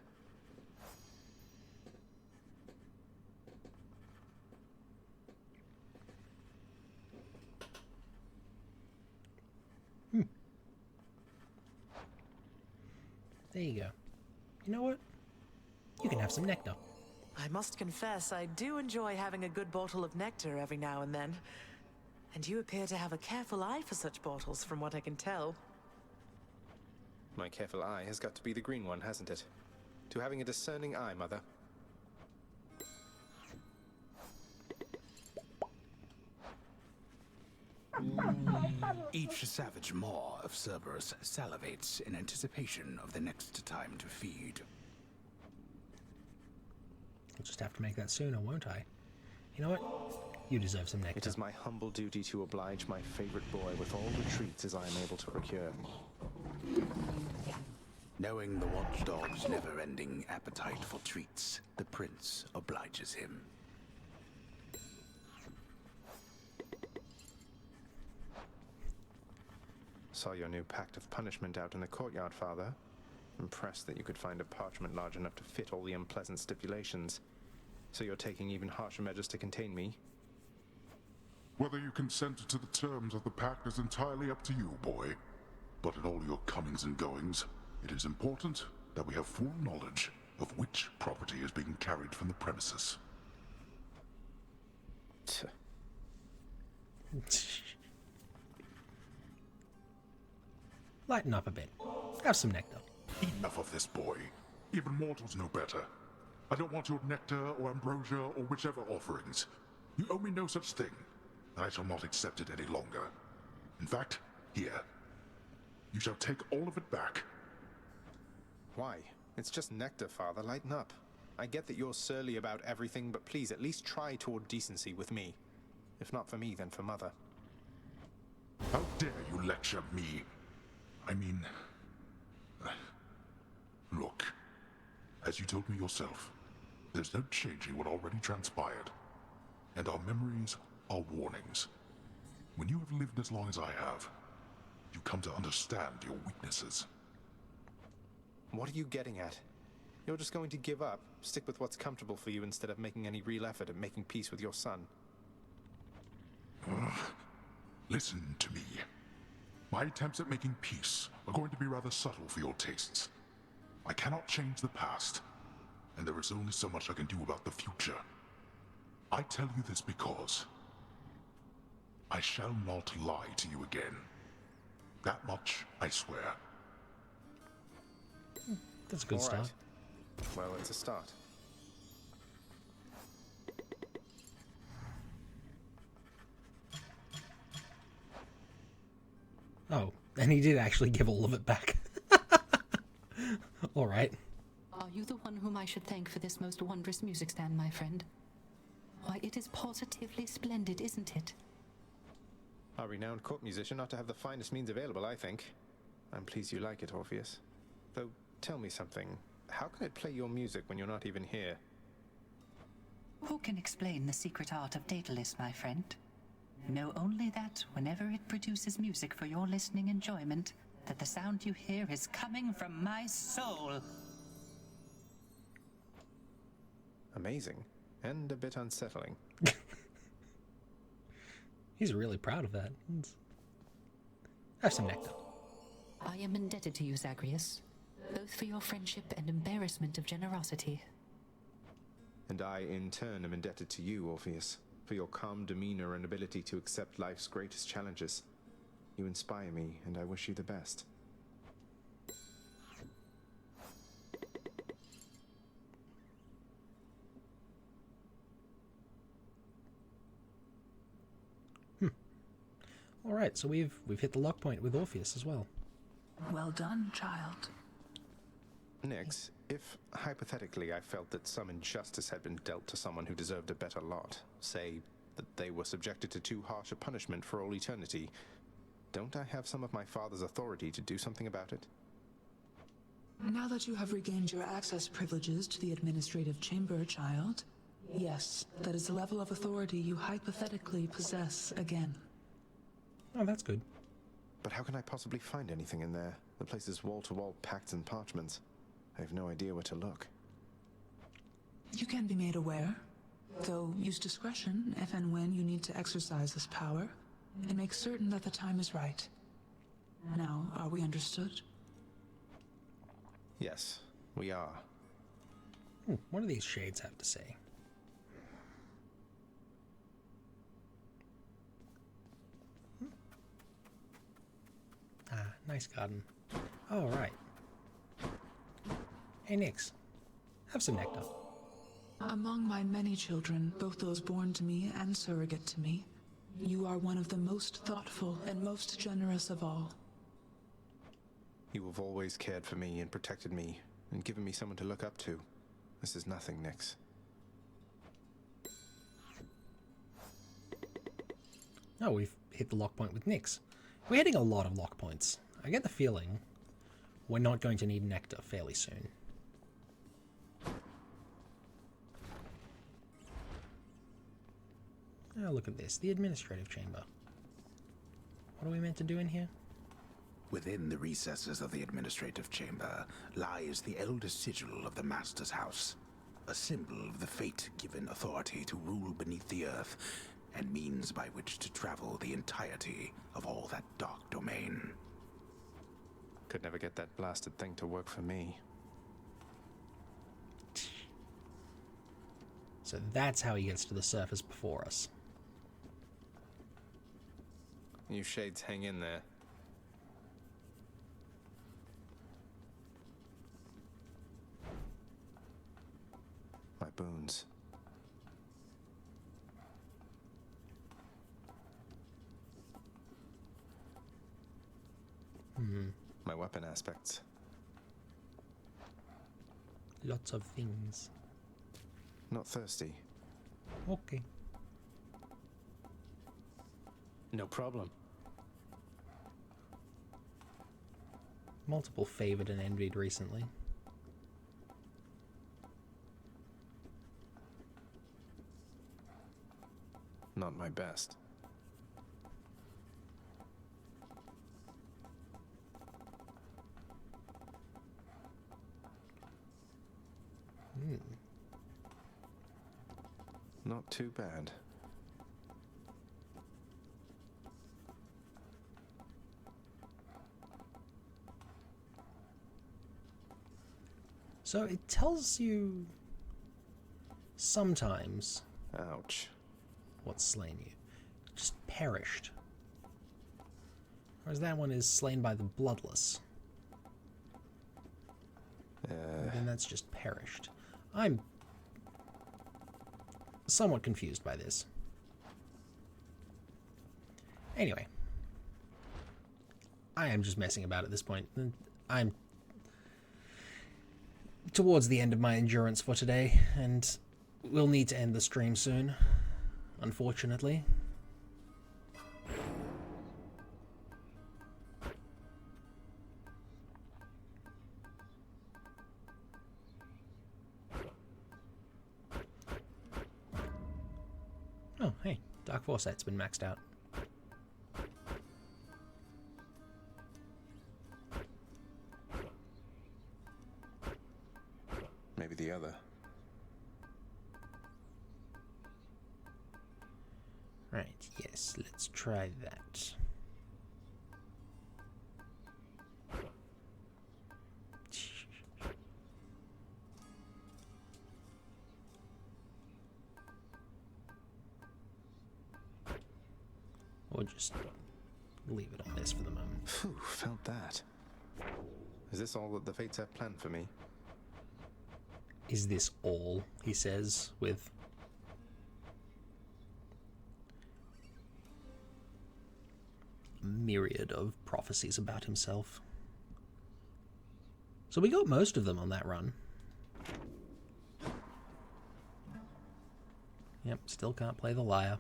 There you go. You know what? You can have some nectar. I must confess, I do enjoy having a good bottle of nectar every now and then. And you appear to have a careful eye for such bottles, from what I can tell. My careful eye has got to be the green one, hasn't it? To having a discerning eye, Mother. Each savage maw of Cerberus salivates in anticipation of the next time to feed. I'll just have to make that sooner, won't I? You know what? You deserve some nectar. It is my humble duty to oblige my favorite boy with all the treats as I am able to procure. Knowing the watchdog's never-ending appetite for treats, the prince obliges him. Saw your new pact of punishment out in the courtyard, Father. Impressed that you could find a parchment large enough to fit all the unpleasant stipulations. So you're taking even harsher measures to contain me? Whether you consent to the terms of the pact is entirely up to you, boy. But in all your comings and goings, it is important that we have full knowledge of which property is being carried from the premises. Lighten up a bit. Have some nectar. Enough of this, boy. Even mortals know better. I don't want your nectar or ambrosia or whichever offerings. You owe me no such thing, and I shall not accept it any longer. In fact, here. You shall take all of it back. Why? It's just nectar, Father. Lighten up. I get that you're surly about everything, but please at least try toward decency with me. If not for me, then for Mother. How dare you lecture me? I mean... Look, as you told me yourself, there's no changing what already transpired. And our memories are warnings. when you have lived as long as I have, you come to understand your weaknesses. What are you getting at? You're just going to give up, stick with what's comfortable for you instead of making any real effort at making peace with your son. Listen to me. My attempts at making peace are going to be rather subtle for your tastes. I cannot change the past, and there is only so much I can do about the future. I tell you this because I shall not lie to you again. That much I swear. That's a good All start. right. Well, it's a start. Oh, and he did actually give all of it back. All right. Are you the one whom I should thank for this most wondrous music stand, my friend? Why, it is positively splendid, isn't it? A renowned court musician ought to have the finest means available, I think. I'm pleased you like it, Orpheus. Though, tell me something. How can it play your music when you're not even here? Who can explain the secret art of Daedalus, my friend? Know only that whenever it produces music for your listening enjoyment, that the sound you hear is coming from my soul. Amazing. And a bit unsettling. He's really proud of that. Have some nectar. I am indebted to you, Zagreus, both for your friendship and embarrassment of generosity. And I, in turn, am indebted to you, Orpheus, for your calm demeanor and ability to accept life's greatest challenges. You inspire me, and I wish you the best. All right, so we've hit the lock point with Orpheus as well. Well done, child. Nyx, if hypothetically I felt that some injustice had been dealt to someone who deserved a better lot, say that they were subjected to too harsh a punishment for all eternity, don't I have some of my father's authority to do something about it? Now that you have regained your access privileges to the administrative chamber, child, yes, that is a level of authority you hypothetically possess again. Oh, that's good. But how can I possibly find anything in there? The place is wall-to-wall pacts and parchments. I have no idea where to look. You can be made aware, though use discretion if and when you need to exercise this power, and make certain that the time is right. Now, are we understood? Yes, we are. What do these shades have to say? Ah, nice garden. All right. Hey, Nyx. Have some nectar. Among my many children, both those born to me and surrogate to me, you are one of the most thoughtful and most generous of all. You have always cared for me and protected me, and given me someone to look up to. This is nothing, Nyx. Oh, we've hit the lock point with Nyx. We're hitting a lot of lock points. I get the feeling we're not going to need nectar fairly soon. Oh, look at this. The administrative chamber. What are we meant to do in here? Within the recesses of the administrative chamber lies the eldest sigil of the Master's House, a symbol of the fate-given authority to rule beneath the earth, and means by which to travel the entirety of all that dark domain. Could never get that blasted thing to work for me. So that's how he gets to the surface before us. You shades hang in there. My boons. My weapon aspects. Lots of things. Not thirsty. Okay. No problem. Multiple favored and envied recently. Not my best. Not too bad. So it tells you sometimes. Ouch. What's slain you? Just perished. Whereas that one is slain by the bloodless. Then that's just perished. I'm somewhat confused by this. Anyway. I am just messing about at this point. I'm towards the end of my endurance for today, and we'll need to end the stream soon, unfortunately. Oh, hey, Dark Foresight's been maxed out. Maybe the other. Right, yes, let's try that. Or just leave it on this for the moment. Phew, felt that. Is this all that the fates have planned for me? Is this all, he says, with a myriad of prophecies about himself. So we got most of them on that run. Yep, still can't play the lyre.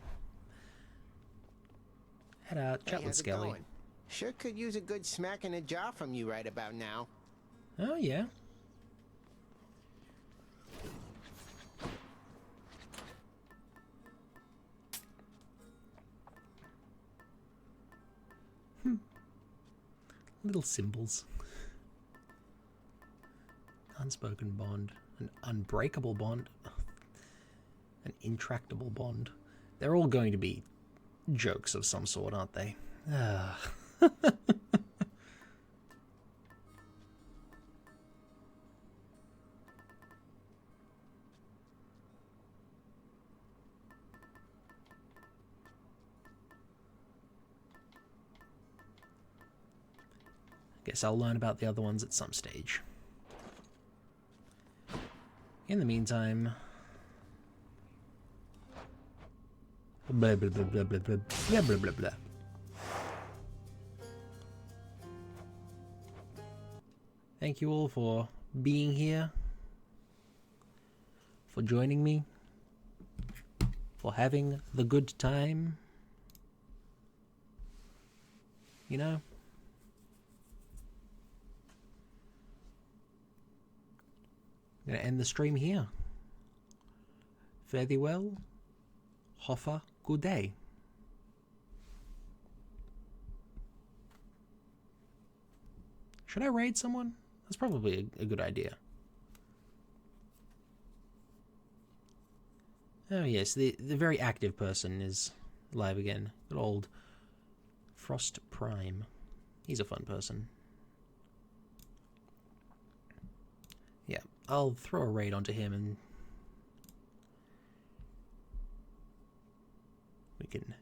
Head out, chat with how's it Skelly. going? Sure could use a good smack in the jaw from you right about now. Oh, yeah. Little symbols. Unspoken bond. An unbreakable bond. An intractable bond. They're all going to be jokes of some sort, aren't they? Guess I'll learn about the other ones at some stage. In the meantime... Blah, blah, blah, blah, blah, blah, blah, blah, blah, blah. Thank you all for being here, for joining me, for having the good time. You know? I'm going to end the stream here. Fare thee well. Hoffa, good day. Should I raid someone? That's probably a good idea. Oh yes, the very active person is live again. Good old Frost Prime. He's a fun person. Yeah, I'll throw a raid onto him and we can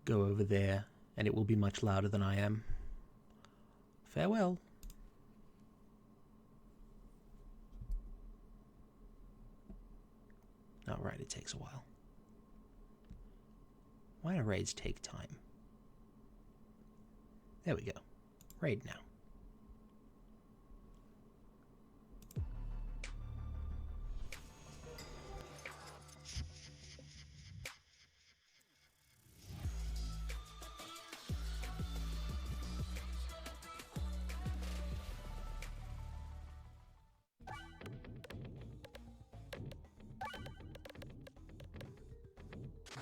go over there, and it will be much louder than I am. Farewell. Alright, it takes a while. Why do raids take time? There we go. Raid now.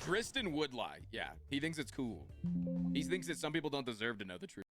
Tristan would lie. Yeah, he thinks it's cool. He thinks that some people don't deserve to know the truth.